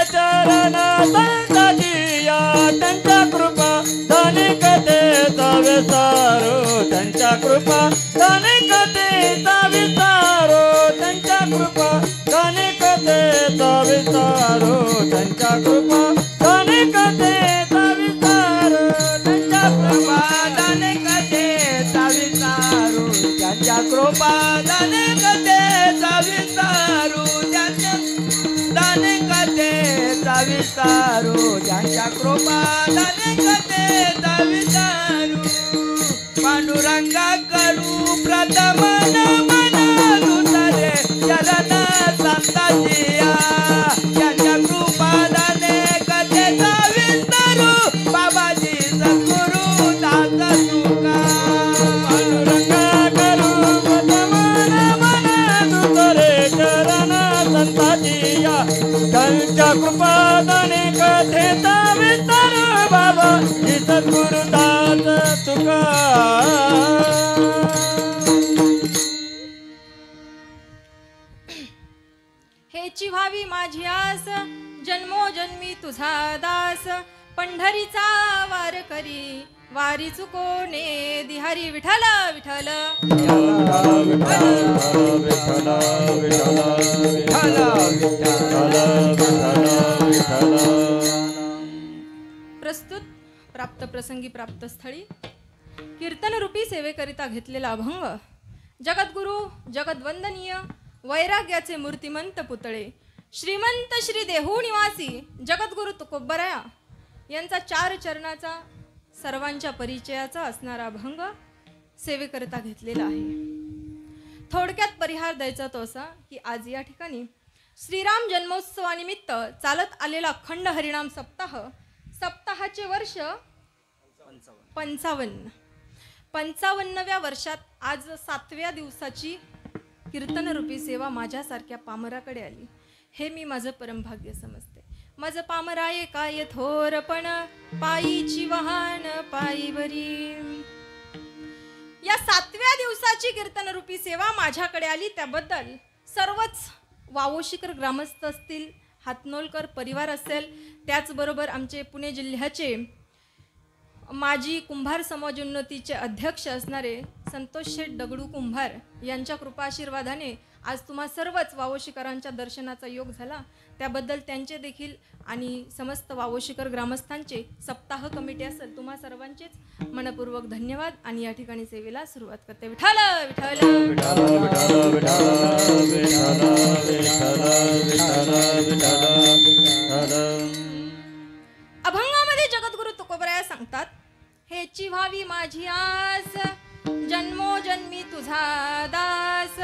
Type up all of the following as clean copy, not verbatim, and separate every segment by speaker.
Speaker 1: चरण संताजिया त्यांच्या कृपा धनिक देता विसारो त्यांच्या कृपा धनिक देता विसारो त्यांच्या कृपा धनिक देता विसारो त्यांच्या कृपा धनिक देता विसारो त्यांच्या कृपा धनिक देता विसारो त्यांच्या कृपा धनिक देता विसारो त्यांच्या धनिक देता विसारो त्यांच्या कृपा धनिक देता विसारो पांडुरंगा करू प्रथम नमन दुसरे चरण संताजिया त्यांच्या कृपा धनिक देता विसारो बाबाजी सद्गुरु दास तुका पांडुरंगा करू प्रथम नमन दुसरे चरण संताजिया त्यांच्या कृपा धनिक देता विसारो बाबाजी सद्गुरु दास तुका
Speaker 2: हेची व्हावी माझी आस जन्मोजन्मी तुझा दास पंढरीचा वार करी वारी चुकोने दिहारी विठ्ठल विठ्ठल प्रस्तुत प्राप्त प्रसंगी प्राप्त स्थळी कीर्तन रूपी सेवेकरिता घेतलेला अभंग जगद्गुरु जगद्वंदनीय वैराग्याचे मूर्तिमंत पुतळे श्रीमंत श्री देहू निवासी जगद्गुरु तुकोबराया यांचा 4 चरणाचा सर्वांच्या परिचयाचा असणारा अभंग सेवेकरिता घेतलेला आहे। थोडक्यात परिहार द्यायचा तो असा की आज या ठिकाणी श्रीराम जन्मोत्सवानिमित्त चालत आलेला अखंड हरिनाम सप्ताहाचे वर्ष 55व्या वर्षात आज 7व्या दिवसाची कीर्तनरूपी सेवा माझ्यासारख्या पामराकडे आली। हे मी माझं परमभाग्य समजते। माझं पामराये काय थोरपण पायीची वाहन पायीवरी। या 7व्या दिवसाची कीर्तनरूपी सेवा माझ्याकडे आली त्याबद्दल सर्वच वावोशीकर ग्रामस्थ असतील, हातनोलकर परिवार असेल, त्याचबरोबर आमचे पुणे जिल्ह्याचे माजी कुंभार समाज उन्नतीचे अध्यक्ष असणारे संतोष शेठ दगडू कुंभार यांच्या कृपा आशीर्वादाने आज तुम्हा सर्वच वावोशीकरांच्या दर्शनाचा योग झाला। त्याबद्दल त्यांचे देखील आणि समस्त वावोशीकर ग्रामस्थांचे सप्ताह कमिटी असेल तुम्हा सर्वांचेच मनपूर्वक धन्यवाद आणि या ठिकाणी सेवेला सुरुवात करते। विठ्ठल अभंगामध्ये जगद्गुरु तुकोबराया सांगतात, हेची व्हावी माझी आस जन्मोजन्मी तुझा दास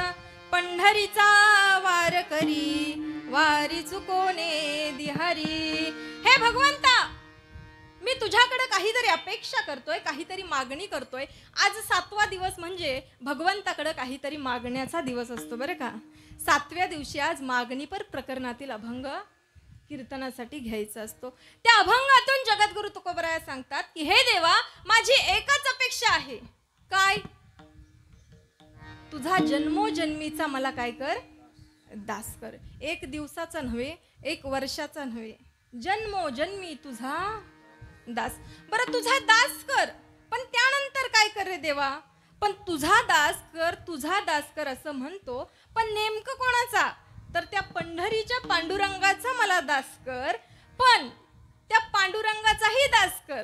Speaker 2: पंढरीचा वार करी वारी चुकोने दिहारी। हे भगवंता, मी तुझ्याकडे काहीतरी अपेक्षा करतोय, काहीतरी मागणी करतोय। आज 7वा दिवस म्हणजे भगवंताकडे काहीतरी मागण्याचा दिवस असतो बरं का। 7व्या दिवशी आज मागणीपर प्रकरणातील अभंग कीर्तनासाठी घ्यायचा असतो। त्या अभंगातून जगद्गुरु तुकोबराया सांगतात की हे देवा, माझी एकच अपेक्षा आहे, काय? तुझा जन्मोजन्मीचा मला काय कर, दास कर। 1 दिवसाचा नव्हे, 1 वर्षाचा नव्हे, जन्मोजन्मी तुझा दास। बरं, तुझा दास कर, पण त्यानंतर काय कर रे देवा? पण तुझा दास कर, तुझा दास कर असं म्हणतो, पण नेमकं कोणाचा? तर त्या पंढरीच्या पांडुरंगाचा मला दास कर, पण त्या पांडुरंगाचाही दास कर,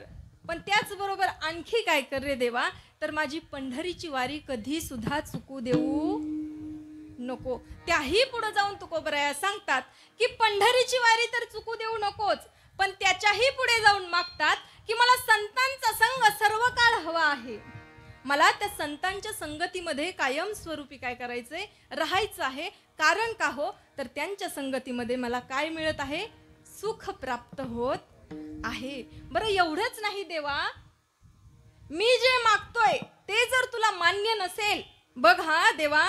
Speaker 2: पण त्याचबरोबर आणखी काय कर रे देवा? तर माझी पंढरीची वारी कधी सुद्धा चुकू देऊ नको। त्याही पुढे जाऊन तुकोबराया सांगतात की पंढरीची वारी तर चुकू देऊ नकोच, पण त्याच्याही पुढे जाऊन मागतात की मला संतांचा संग सर्व काळ हवा आहे। मला त्या संतांच्या संगतीमध्ये कायम स्वरूपी काय करायचंय, राहायचं आहे। कारण का हो, तर त्यांच्या संगतीमध्ये मला काय मिळत आहे, सुख प्राप्त होत आहे। बरं, एवढंच नाही देवा, मी जे मागतोय ते जर तुला मान्य नसेल, बघ हा देवा,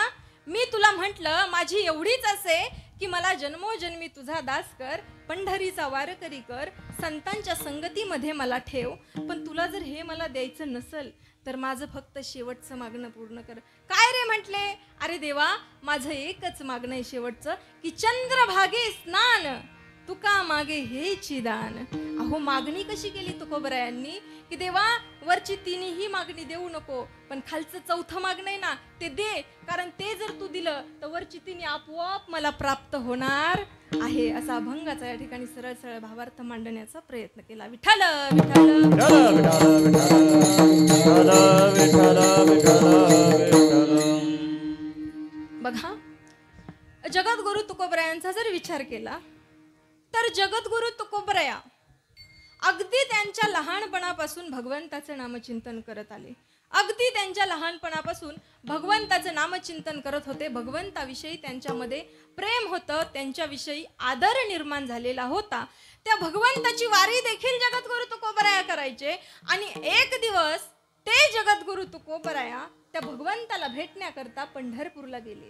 Speaker 2: मी तुला म्हटलं माझी एवढीच असे की मला जन्मोजन्मी तुझा दास कर, पंढरीचा वारकरी कर, संतांच्या संगतीमध्ये मला ठेव, पण तुला जर हे मला द्यायचं नसेल तर माझं फक्त शेवटचं मागणं पूर्ण कर। काय रे म्हटले? अरे देवा, माझं एकच मागणं आहे शेवटचं की चंद्रभागे स्नान तुका मागे हेची दान. अहो मागणी कशी केली तुकोबरायांनी की देवा वरची तिन्ही मागणी देऊ नको, पण खालचं चौथं मागणं आहे ना ते दे, कारण ते जर तू दिलं तर वरची तिन्ही आपोआप मला प्राप्त होणार आहे. असा अभंगाचा या ठिकाणी सरळ सरळ भावार्थ मांडण्याचा प्रयत्न केला. विठ्ठल विठ्ठल बघा, जगद्गुरु तुकोबरायांचा जर विचार केला तर जगद्गुरु तुकोबराया अगदी त्यांच्या लहानपणापासून भगवंताचं नामचिंतन करत आले. अगदी त्यांच्या लहानपणापासून भगवंताचं नामचिंतन करत होते. भगवंताविषयी त्यांच्यामध्ये प्रेम होतं, त्यांच्याविषयी आदर निर्माण झालेला होता. त्या भगवंताची वारी देखील जगद्गुरु तुकोबराया करायचे. आणि एक दिवस ते जगद्गुरु तुकोबराया त्या भगवंताला भेटण्याकरता पंढरपूरला गेले.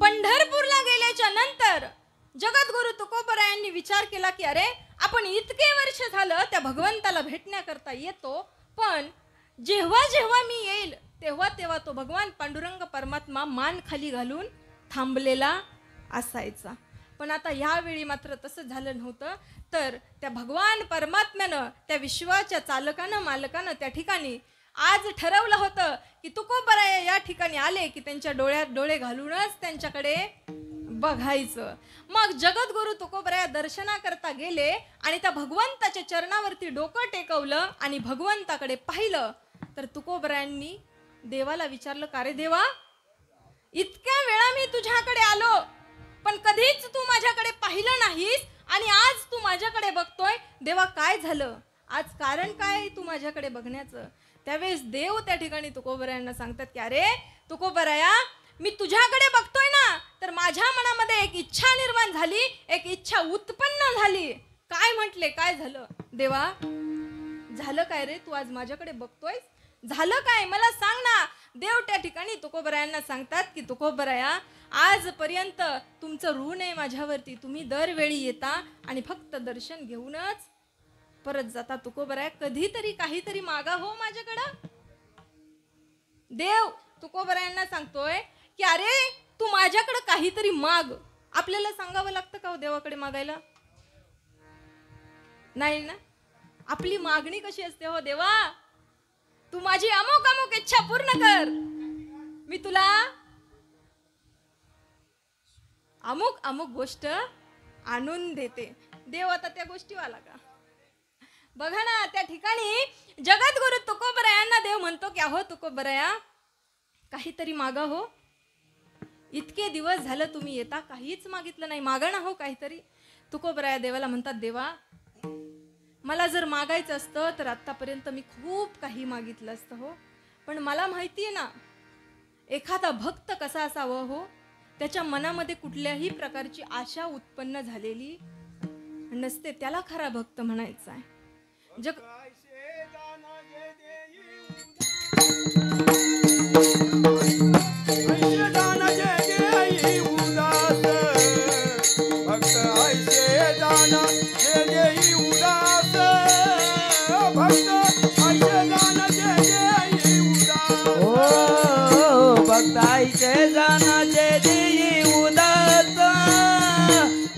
Speaker 2: पंढरपूरला गेल्याच्या नंतर जगद्गुरु तुकोबरायांनी विचार केला की अरे आपण इतके वर्ष झालं त्या भगवंताला भेटण्याकरता येतो, पण जेव्हा जेव्हा मी येईल तेव्हा तेव्हा तो भगवान पांडुरंग परमात्मा मान खाली घालून थांबलेला असायचा. पण आता यावेळी मात्र तसं झालं नव्हतं. तर त्या भगवान परमात्म्यानं त्या विश्वाच्या चालकानं मालकानं त्या ठिकाणी आज ठरवलं होतं की तुकोबराया या ठिकाणी आले की त्यांच्या डोळ्यात डोळे घालूनच त्यांच्याकडे बघायचं. मग जगद्गुरु तुकोबराया दर्शनाकरता गेले आणि त्या भगवंताच्या चरणावरती डोकं टेकवलं आणि भगवंताकडे पाहिलं. तर तुकोबरायांनी देवाला विचारलं, का रे देवा, इतक्या वेळा मी तुझ्याकडे आलो पण कधीच तू माझ्याकडे पाहिलं नाहीस आणि आज तू माझ्याकडे बघतोय. देवा काय झालं, आज कारण काय तू माझ्याकडे बघण्याचं? त्यावेळेस देव त्या ठिकाणी तुकोबरायांना सांगतात की अरे तुकोबराया, मी तुझ्याकडे बघतोय ना तर माझ्या मनामध्ये एक इच्छा निर्माण झाली, एक इच्छा उत्पन्न झाली. काय म्हटले, काय झालं? देवा झालं काय रे, तू आज माझ्याकडे बघतोयस, झालं काय मला सांग ना. देव त्या ठिकाणी तुकोबरायांना सांगतात की तुकोबराया, आजपर्यंत तुमचं ऋण आहे माझ्यावरती. तुम्ही दरवेळी येता आणि फक्त दर्शन घेऊनच परत जाता. तुकोबराया कधीतरी काहीतरी मागा हो माझ्याकडं. देव तुकोबरायांना सांगतोय की अरे तू माझ्याकडे काहीतरी माग. आपल्याला सांगावं लागतं का हो देवाकडे मागायला? नाही ना. आपली मागणी कशी असते, हो देवा तू माझी अमुक अमुक इच्छा पूर्ण कर, मी तुला अमुक अमुक गोष्ट आणून देते. देव आता त्या गोष्टीवाला का? बघा ना, त्या ठिकाणी जगद्गुरु तुकोबरायांना देव म्हणतो की अहो तुकोबराया, काहीतरी मागा हो. इतके दिवस झालं तुम्ही येता, काहीच मागितलं नाही, मागा ना हो काहीतरी. तुकोबराया देवाला म्हणतात, देवा मला जर मागायचं असतं तर आतापर्यंत मी खूप काही मागितलं असतं हो, पण मला माहिती आहे ना एखादा भक्त कसा असावा हो, त्याच्या मनामध्ये कुठल्याही प्रकारची आशा उत्पन्न झालेली नसते, त्याला खरा भक्त म्हणायचा आहे. जग
Speaker 1: भक्ताईचे जानाचे देई उदास,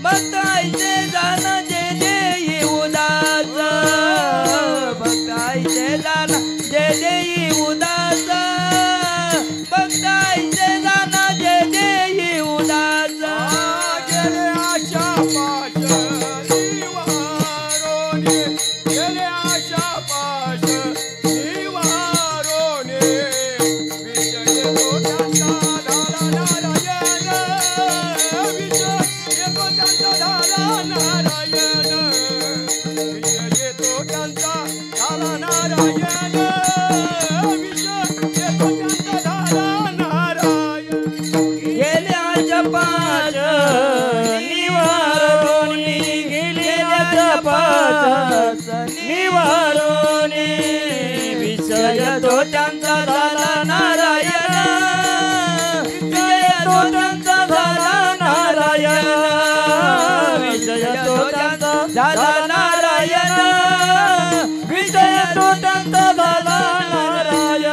Speaker 1: भक्ताईचे जानाचे देई उदास, भक्ताईचे जानाचे देई उदास, भक्ताईचे जानाचे देई उदास. गेले आशा पाश निवारोने, गेले आशा पाश निवारोने, विजय तो त्यांचा झाला नारायण, विजय तो त्यांचा झाला नारायण, विजय तो त्यांचा झाला नारायण, विजय तो त्यांचा झाला नारायण. गेल्याच्या पाश निवारोनी, गेल्याच्या पाश निवारोनी, विजय तो त्यांचा झाला नारायण, विजय तो त्यांचा झाला नारायण, विजय तो त्यांचा झाला नारायण, विजय तो त्यांचा झाला नारायण.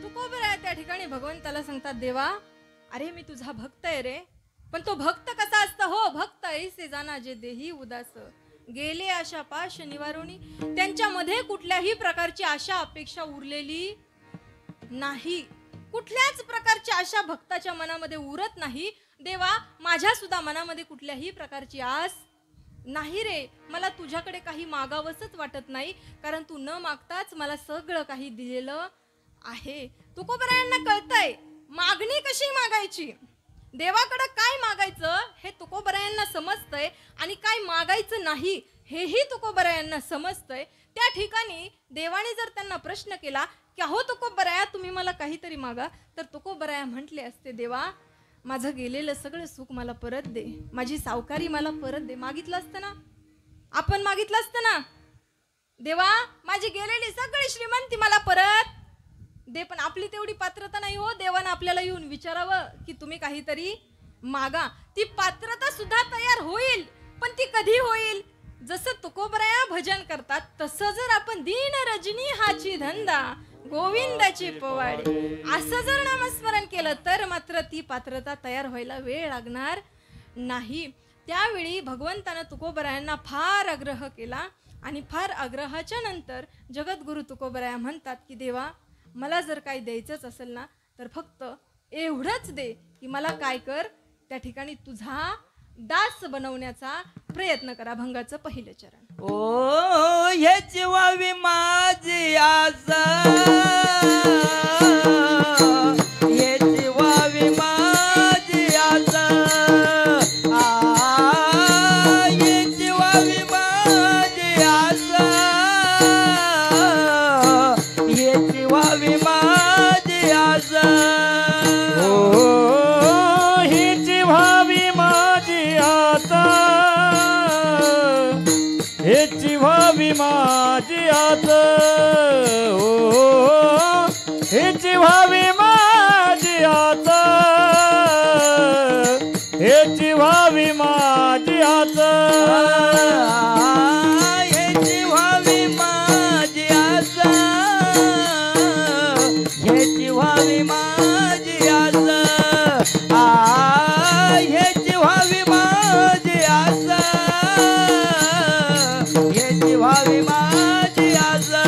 Speaker 2: तुकोबराया त्या ठिकाणी भगवंताला सांगतात, देवा अरे मी तुझा भक्त आहे रे, पण तो भक्त कसा असता हो, भक्त ऐसे जाना जे देही उदास, गेले आशा पाश निवारोणी. त्यांच्यामध्ये कुठल्याही प्रकारची आशा अपेक्षा उरलेली नाही, कुठल्याच प्रकारची आशा भक्ताच्या मनामध्ये उरत नाही. देवा, माझ्या सुद्धा मनामध्ये कुठल्याही प्रकारची आस नाही रे. मला तुझ्याकडे काही मागावंसच वाटत नाही, कारण तू न मागताच मला सगळं काही दिलेलं आहे. तुकोबरायांना कळतंय मागणी कशी मागायची, देवाकडे काय मागायचं हे तुकोबरायांना समजतंय, आणि काय मागायचं नाही हेही तुकोबरायांना समजतंय. त्या ठिकाणी देवाने जर त्यांना प्रश्न केला की अहो तुकोबराया, तुम्ही मला काहीतरी मागा, तर तुकोबराया म्हटले असते, देवा माझं गेलेलं सगळं सुख मला परत दे, माझी सावकारी मला परत दे. मागितलं असतं ना, आपण मागितलं असतं ना, देवा माझी गेलेली सगळी श्रीमंती मला परत दे. पण आपली तेवढी पात्रता नाही हो, देवानं आपल्याला येऊन विचारावं की तुम्ही काहीतरी मागा. ती पात्रता सुद्धा तयार होईल, पण ती कधी होईल, जसं तुकोबराया भजन करतात तसं जर आपण दीन रजनी हाची धंदा गोविंदाची पोवाडे असं जर नामस्मरण केलं तर मात्र ती पात्रता तयार व्हायला वेळ लागणार नाही. त्यावेळी भगवंतानं तुकोबरायांना फार आग्रह केला, आणि फार आग्रहाच्या नंतर जगद्गुरु तुकोबराया म्हणतात की देवा, मला जर काही द्यायचंच असेल ना, तर फक्त एवढंच दे की मला काय कर, त्या ठिकाणी तुझा दास बनवण्याचा प्रयत्न करा. भंगाचं पहिलं चरण.
Speaker 1: ओ ह्याची व्हावी माझी आशा, ह्याची व्हावी माझी आशा, ह्याची व्हावी माझी आशा, ह्याची व्हावी माझी आशा.
Speaker 3: हीची व्हावी माझी आशा, हेची व्हावी माझी आशा, हेची व्हावी माझी आशा, हेची व्हावी माझी आशा,
Speaker 1: ह्याची व्हावी माझी आशा, ह्याची व्हावी माझी आशा, ह्याची व्हावी माझी आशा, ह्याची व्हावी माझी आशा.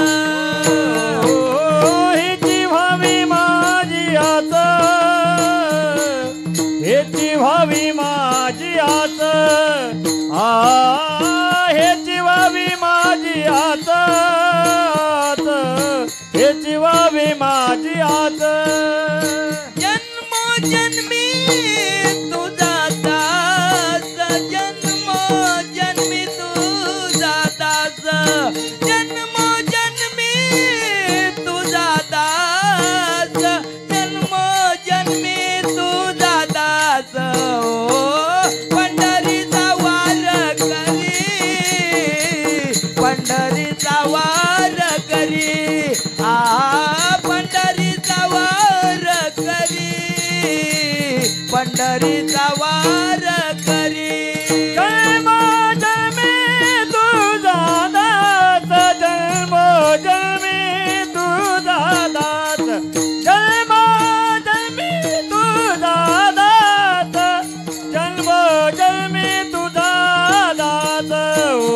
Speaker 3: हेची व्हावी माझी आशा, हेची व्हावी माझी आशा, हेची व्हावी माझी आशा, हेची व्हावी माझी आशा.
Speaker 1: जन्मोजन्मी तुझा दास, जन्मोजन्मी तुझा दास, जन्मोजन्मी तुझा दास, जन्मोजन्मी तुझा दास. पंढरीचा वार करी, पंढरीचा वार करी, पंढरीचा वार करी, पंढरीचा वार करी.
Speaker 3: जन्मोजन्मी तुझा दास, जन्मोजन्मी तुझा दास, जन्मोजन्मी तुझा दास, जन्मोजन्मी तुझा दास. ओ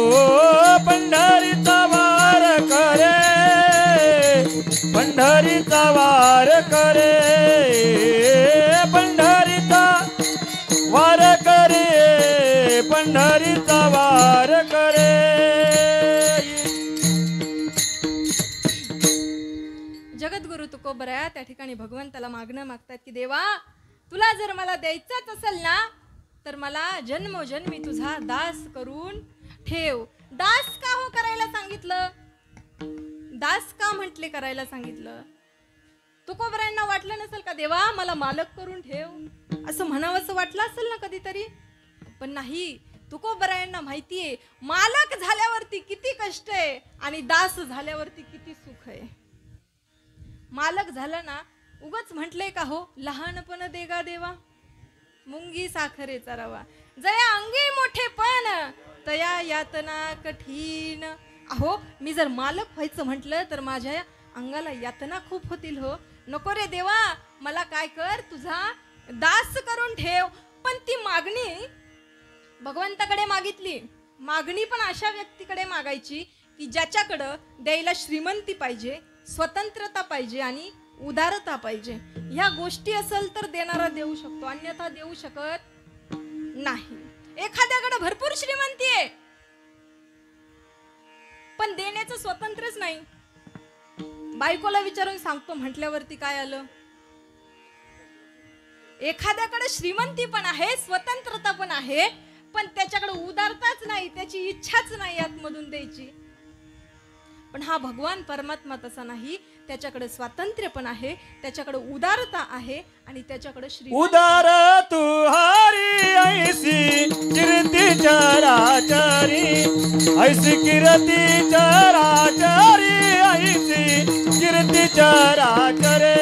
Speaker 3: पंढरीचा वार करे, पंढरीचा वार करे, पंढरीचा वार करे, पंढरीचा वार करे.
Speaker 2: जगद्गुरु तुकोबराया त्या ठिकाणी भगवंताला मागणं मागतात की देवा, तुला जर मला द्यायचंच असेल ना, तर मला जन्मोजन्मी तुझा दास करून ठेव. दास का हो करायला सांगितलं, दास का म्हटले करायला सांगितलं? तुकोबरायांना वाटलं नसेल का देवा मला मालक करून ठेव, असं म्हणावंसं वाटलं असेल ना कधीतरी? पण नाही, तुकोबरायांना माहितीये मालक झाल्यावरती किती कष्ट आहे आणि दास झाल्यावरती किती सुख आहे. मालक झालं ना, उगाच म्हटलंय का हो, लहानपण देगा देवा मुंगी साखरेचा रवा, जया अंगी मोठेपण तया यातना कठीण. अहो मी जर मालक व्हायचं म्हटलं तर माझ्या अंगाला यातना खूप होतील हो. नको रे देवा, मला काय कर, तुझा दास करून ठेव. पण ती मागणी भगवंताकडे मागितली. मागणी पण अशा व्यक्तीकडे मागायची की ज्याच्याकडं द्यायला श्रीमंती पाहिजे, स्वतंत्रता पाहिजे आणि उदारता पाहिजे. ह्या गोष्टी असेल तर देणारा देऊ शकतो, अन्यथा देऊ शकत नाही. एखाद्याकडे भरपूर श्रीमंती आहे पण देण्याचं स्वतंत्रच नाही. बायकोला विचारून सांगतो म्हटल्यावरती काय आलं? एखाद्याकडे श्रीमंती पण आहे, स्वतंत्रता पण आहे, पण त्याच्याकडे उदारताच नाही, त्याची इच्छाच नाही आतमधून द्यायची. पण हा भगवान परमात्मा तसा नाही. त्याच्याकडे स्वातंत्र्य पण आहे, त्याच्याकडे उदारता आहे आणि त्याच्याकडे श्री
Speaker 3: उदार तू हरी ऐसी कीर्ती चराचरी, ऐसी कीर्ती चराचरी, ऐसी कीर्ती चराचरी.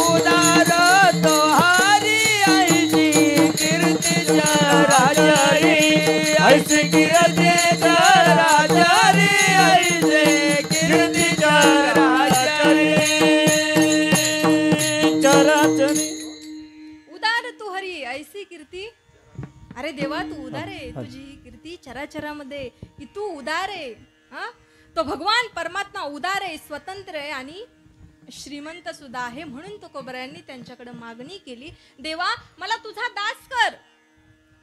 Speaker 1: उदार तो हरी ऐसी कीर्ती चराचरी,
Speaker 3: ऐसी कीर्ती चराचरी, ऐसी कीर्ती चराचरी, चराचरी.
Speaker 2: उदार तू हरी ऐसी कीर्ती. अरे देवा तू उदार आहे, तुझी कीर्ती चराचरामध्ये की तू उदार आहे. हा, तो भगवान परमात्मा उदार आहे, स्वतंत्र आहे आणि श्रीमंत सुद्धा आहे. म्हणून तुकोबरायांनी त्यांच्याकडे मागणी केली, देवा मला तुझा दास कर.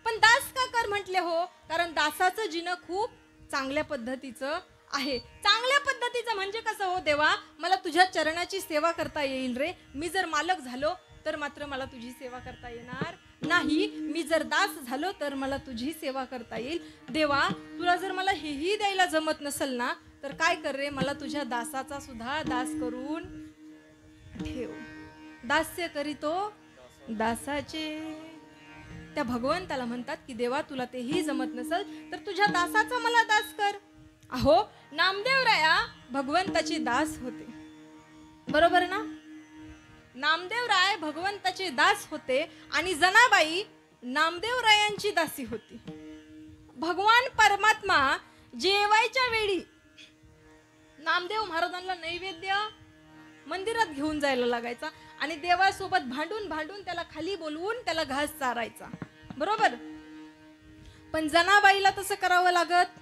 Speaker 2: पण दास का कर म्हटले हो? कारण दासाचं जीणं खूप चांगल्या पद्धतीचं आहे. चांगल्या पद्धतीचं म्हणजे कसं हो देवा? मला तुझ्या चरणाची सेवा करता येईल रे. मी जर मालक झालो तर मात्र मला तुझी सेवा करता येणार नाही. मी जर दास झालो तर मला तुझी सेवा करता येईल. देवा तुला जर मला हेही द्यायला जमत नसेल ना तर काय कर रे, मला तुझ्या दासाचा सुद्धा दास करून ठेव. दास्य करीतो दासाचे. त्या भगवंताला म्हणतात की देवा तुला तेही जमत नसेल तर तुझ्या दासाचा मला दास कर. अहो नामदेवराया भगवंताचे दास होते, बरोबर ना? नामदेवराय भगवंताचे दास होते आणि जनाबाई नामदेवरायांची दासी होती. भगवान परमात्मा जेवायच्या वेळी नामदेव महाराजांना नैवेद्य मंदिरात घेऊन जायला लागायचा आणि देवासोबत भांडून भांडून त्याला खाली बोलवून त्याला घास चारायचा, बरोबर? पण जनाबाईला तसं करावं लागत.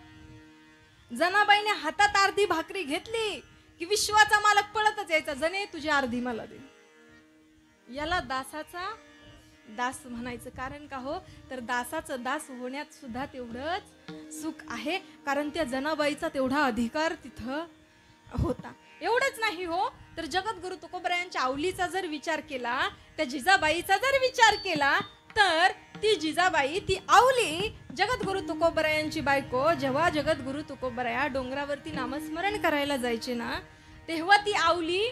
Speaker 2: जनाबाईने हातात अर्धी भाकरी घेतली की विश्वाचा मालक पळतच यायचा, जने तुझी अर्धी मला दे. याला दासाचा दास म्हणायचं. कारण का हो? तर दासाचं दास होण्यात सुद्धा तेवढंच सुख आहे, कारण त्या जनाबाईचा तेवढा अधिकार तिथं होता. एवढंच नाही हो, तर जगद्गुरु तुकोबरायांच्या आवलीचा जर विचार केला, त्या जिजाबाईचा जर विचार केला तर ती जिजाबाई, ती आवली जगद्गुरु तुकोबरायांची बायको, जेव्हा जगद्गुरु तुकोबराया डोंगरावरती नामस्मरण करायला जायचे ना, तेव्हा ती आवली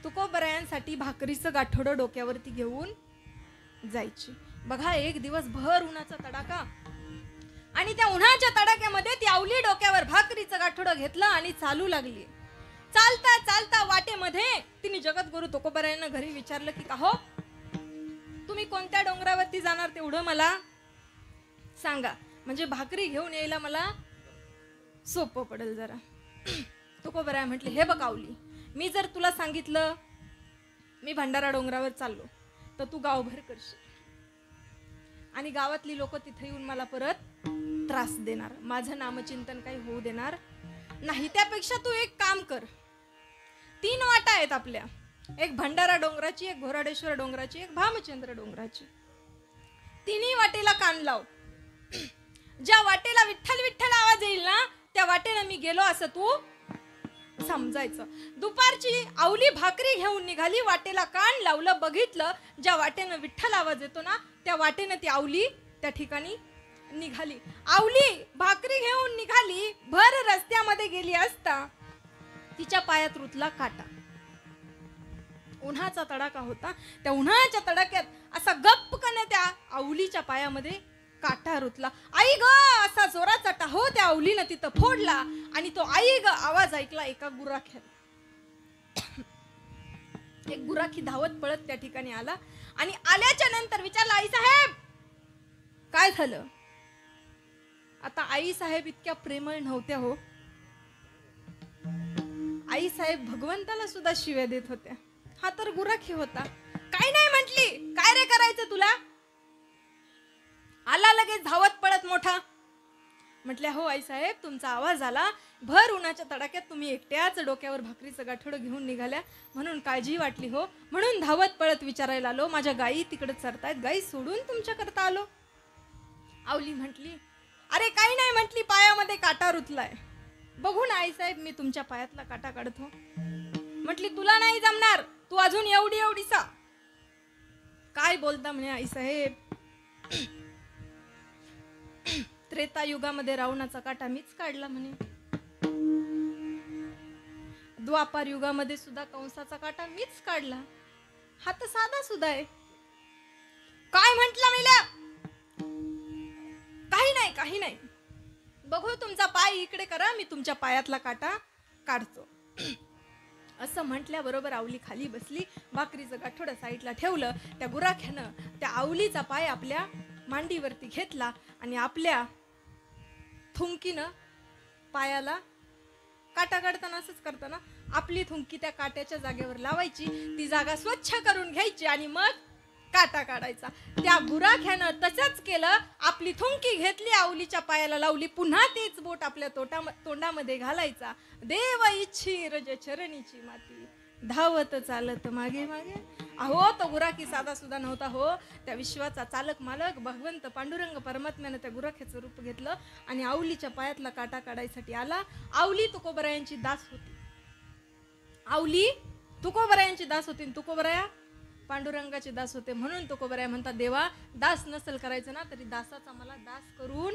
Speaker 2: तुकोबरायांसाठी भाकरीचं गाठोडं डोक्यावरती घेऊन जायची. बघा, एक दिवस भर उन्हाचा तडाखा आणि त्या उन्हाच्या तडाख्यामध्ये ती आवली डोक्यावर भाकरीचं गाठोडं घेतलं आणि चालू लागली. चालता चालता वाटेमध्ये तिने जगद्गुरु तुकोबरायांना घरी विचारलं की का हो तुम्ही कोणत्या डोंगरावरती जाणार तेवढं मला सांगा, म्हणजे भाकरी घेऊन यायला मला सोपं पडेल जरा. तुकोबराय म्हटले, हे बघ आवली, मी जर तुला सांगितलं मी भंडारा डोंगरावर चाललो तर तू गावभर करशील आणि गावातली लोक तिथे येऊन मला परत त्रास देणार, माझं नामचिंतन काही होऊ देणार नाही. त्यापेक्षा तू एक काम कर, 3 वाटा आहेत आपल्या, एक भंडारा डोंगराची, एक घोराडेश्वर डोंगराची, एक भामचंद्र डोंगराची. 3ही वाटेला कान लाव. ज्या वाटेला विठ्ठल विठ्ठल आवाज येईल ना त्या वाटेला मी गेलो असं तू समजायचं. दुपारची आवली भाकरी घेऊन निघाली, वाटेला कान लावलं, बघितलं ज्या वाटेनं विठ्ठल आवाज येतो ना त्या वाटेनं ती आवली त्या ठिकाणी निघाली. आवली भाकरी घेऊन निघाली, भर रस्त्यामध्ये गेली असता तिच्या पायात रुतला काटा. उन्हाचा तडाखा होता, त्या उन्हाच्या तडाख्यात असा गप्पकन त्या आवलीच्या पायामध्ये काटा रुतला. आई ग असा जोराचा टाहो त्या आवलीनं तिथं फोडला आणि तो आई ग आवाज ऐकला एका गुराख्यात. एक गुराखी धावत पळत त्या ठिकाणी आला आणि आल्याच्या नंतर विचारला, आई साहेब काय झालं? आता आई साहेब इतक्या प्रेमळ नव्हत्या हो. आई साहेब भगवंताला सुद्धा शिव्या देत होत्या. हा तर गुराखी होता. काय नाही म्हटली, काय रे करायचं तुला? आला लगेच धावत पळत मोठा. म्हटल्या हो आई साहेब, तुमचा आवाज आला, भर उन्हाच्या तडाक्यात तुम्ही एकट्याच डोक्यावर भाकरीचं गाठोडं घेऊन निघाल्या, म्हणून काळजी वाटली हो, म्हणून धावत पळत विचारायला आलो. माझ्या गायी तिकडे चरतायत, गायी सोडून तुमच्याकरता आलो. आवली म्हटली अरे काही नाही म्हटली, पायामध्ये काटा रुतलाय. बघू ना आई साहेब, मी तुमच्या पायातला काटा काढतो. म्हटली तुला नाही जमणार, तू अजून एवढी एवढीसा. काय बोलता म्हणे आई साहेब, त्रेतायुगामध्ये रावणाचा काटा मीच काढला म्हणे, द्वापार युगामध्ये सुद्धा कंसाचा काटा मीच काढला. हा तर साधा सुद्धा आहे. काय म्हंटला मेल्या? काही नाही, बघू तुमचा पाय इकडे करा, मी तुमच्या पायातला काटा काढतो. असं म्हटल्याबरोबर आवली खाली बसली, भाकरीचं गाठोडं साईडला ठेवलं. त्या गुराख्यानं त्या आवलीचा पाय आपल्या मांडीवरती घेतला आणि आपल्या थुंकीनं पायाला काटा काढताना असंच करताना आपली थुंकी त्या काट्याच्या जागेवर लावायची, ती जागा स्वच्छ करून घ्यायची आणि मग काटा काढायचा. त्या गुराख्यानं तसंच केलं, आपली थुंकी घेतली, आवलीच्या पायाला लावली, पुन्हा तेच बोट आपल्या तोंडामध्ये घालायचा. देव इच्छी रज चरणीची माती, धावत चालत मागे मागे. अहो तो गुराखी साधा सुद्धा नव्हता हो, त्या विश्वाचा चालक मालक भगवंत पांडुरंग परमात्म्यानं त्या गुराख्याचं रूप घेतलं आणि आवलीच्या पायातला काटा काढायसाठी आला. आवली तुकोबरायांची दास होती, आवली तुकोबरायांची दास होती, तुकोबराया पांडुरंगाचे दास होते. म्हणून तुकोबराया म्हणतात देवा, दास नसेल करायचं ना तरी दासाचा मला दास करून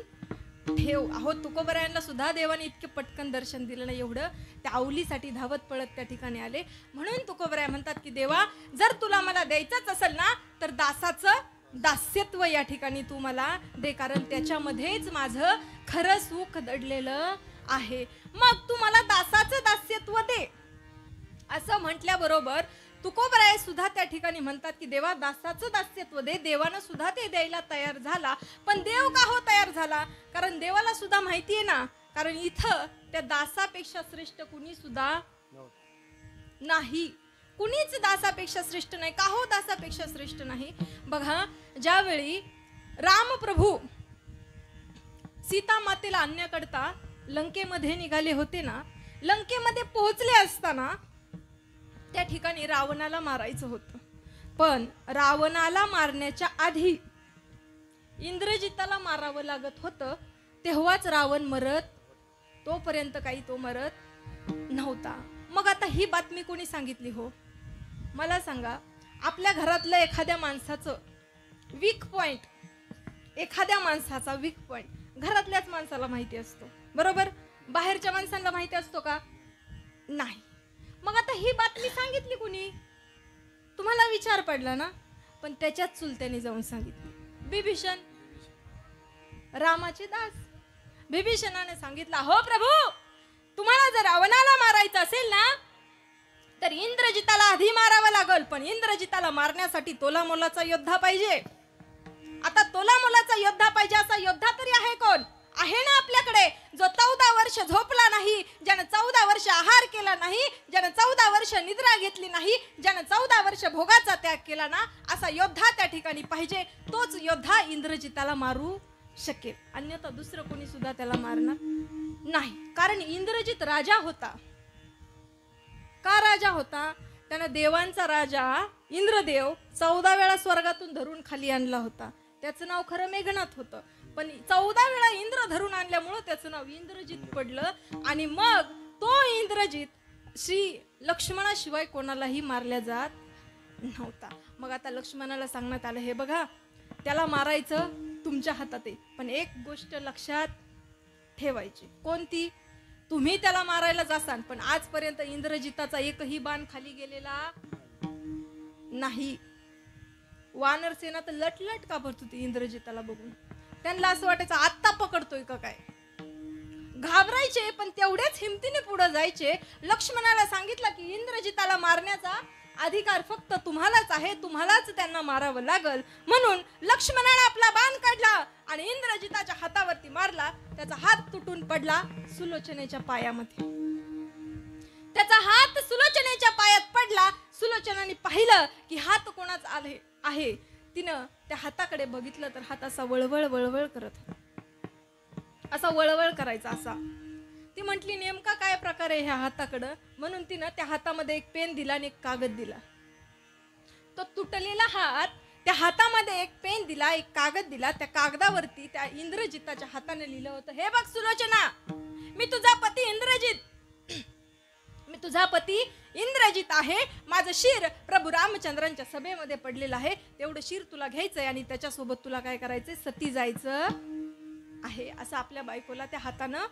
Speaker 2: ठेव. अहो तुकोबरायांना सुद्धा देवाने इतके पटकन दर्शन दिलं नाही, एवढं त्या आवलीसाठी धावत पळत त्या ठिकाणी आले. म्हणून तुकोबराया म्हणतात की देवा, जर तुला मला द्यायचंच असेल ना तर दासाचं दास्यत्व या ठिकाणी तू मला दे, कारण त्याच्यामध्येच माझं खरं सुख दडलेलं आहे. मग तू मला दासाचं दास्यत्व दे. असं म्हटल्याबरोबर तुकोबराय सुद्धा त्या ठिकाणी म्हणतात की देवा, दासाचं दास्यत्व दे. देवानं सुद्धा ते द्यायला तयार झाला. पण देव का हो तयार झाला? कारण देवाला सुद्धा माहिती आहे ना, कारण इथं त्या दासापेक्षा श्रेष्ठ कुणी सुद्धा नाही, कुणीच दासापेक्षा श्रेष्ठ नाही. का हो दासापेक्षा श्रेष्ठ नाही? बघा, ज्यावेळी रामप्रभू सीता मातेला आणण्याकरता लंकेमध्ये निघाले होते ना, लंकेमध्ये पोहोचले असताना त्या ठिकाणी रावणाला मारायचं होतं. पण रावणाला मारण्याच्या आधी इंद्रजिताला मारावं लागत होतं. तेव्हाच रावण मरत, तोपर्यंत काही तो मरत नव्हता. मग आता ही बातमी कोणी सांगितली हो? मला सांगा, आपल्या घरातलं एखाद्या माणसाचं वीक पॉइंट, एखाद्या माणसाचा वीक पॉइंट घरातल्याच माणसाला माहिती असतो, बरोबर? बाहेरच्या माणसांना माहिती असतो का? नाही. मग आता ही बातमी सांगितली कुणी? तुम्हाला विचार पडला ना? पण त्याच्यात चुलत्याने जाऊन सांगितली. बिभीषण, रामाचे दास. बिभीषणाने सांगितलं, हो प्रभू, तुम्हाला जर रावणाला मारायचं असेल ना तर इंद्रजिताला आधी मारावं लागल. पण इंद्रजिताला मारण्यासाठी तोलामोलाचा योद्धा पाहिजे. आता तोलामोलाचा योद्धा पाहिजे, असा योद्धा तरी आहे कोण? आहे ना आपल्याकडे, जो 14 वर्ष झोपला नाही, ज्यानं 14 वर्ष आहार केला नाही, ज्यानं 14 वर्ष निद्रा घेतली नाही, ज्यानं 14 वर्ष भोगाचा त्याग केला ना, असा योद्धा त्या ठिकाणी पाहिजे. तोच योद्धा इंद्रजिताला मारू शकेल, अन्यथा दुसरं कोणी सुद्धा त्याला मारणार नाही. कारण इंद्रजित राजा होता. का राजा होता? त्यानं देवांचा राजा इंद्रदेव 14 वेळा स्वर्गातून धरून खाली आणला होता. त्याचं नाव खरं मेघनाथ होतं, पण 14 वेळा इंद्र धरून आणल्यामुळं त्याचं नाव इंद्रजित पडलं. आणि मग तो इंद्रजित श्री लक्ष्मणाशिवाय कोणालाही मारल्या जात नव्हता. मग आता लक्ष्मणाला सांगण्यात आलं, हे बघा, त्याला मारायचं तुमच्या हातात आहे, पण एक गोष्ट लक्षात ठेवायची. कोणती? तुम्ही त्याला मारायला जासान, पण आजपर्यंत इंद्रजिताचा एकही बाण खाली गेलेला नाही. वानर सेना तर लटलट कापत होती इंद्रजिताला बघून. त्यांना असं वाटायचं आत्ता पकडतोय का काय, घाबरायचे, पण तेवढेच हिमतीने पुढे जायचे. लक्ष्मणाला सांगितलं की इंद्रजिताला मारण्याचा अधिकार फक्त तुम्हालाच आहे, तुम्हालाच त्यांना मारावं लागल. म्हणून लक्ष्मणाने आपला बाण काढला आणि इंद्रजिताच्या हातावरती मारला. त्याचा हात तुटून पडला सुलोचनेच्या पायामध्ये. त्याचा हात सुलोचनेच्या पायात पडला. सुलोचनाने पाहिलं की हात कोणाचा आहे. तिनं त्या हाताकडे बघितलं तर हात असा वळवळ वळवळ करत होता, असा वळवळ करायचा असा. ती म्हटली नेमका काय प्रकार आहे ह्या हाताकडं, म्हणून तिनं त्या हातामध्ये एक पेन दिला आणि एक कागद दिला. तो तुटलेला हात, त्या हातामध्ये एक पेन दिला, एक कागद दिला. त्या कागदावरती त्या इंद्रजिताच्या हाताने लिहिलं होतं, हे बघ सुलोचना, मी तुझा पती इंद्रजित आहे. माझं शिर प्रभू रामचंद्रांच्या सभेमध्ये पडलेलं आहे. तेवढं शिर तुला घ्यायचंय आणि त्याच्यासोबत तुला काय करायचंय, सती जायचं आहे. असं आपल्या बायकोला त्या हातानं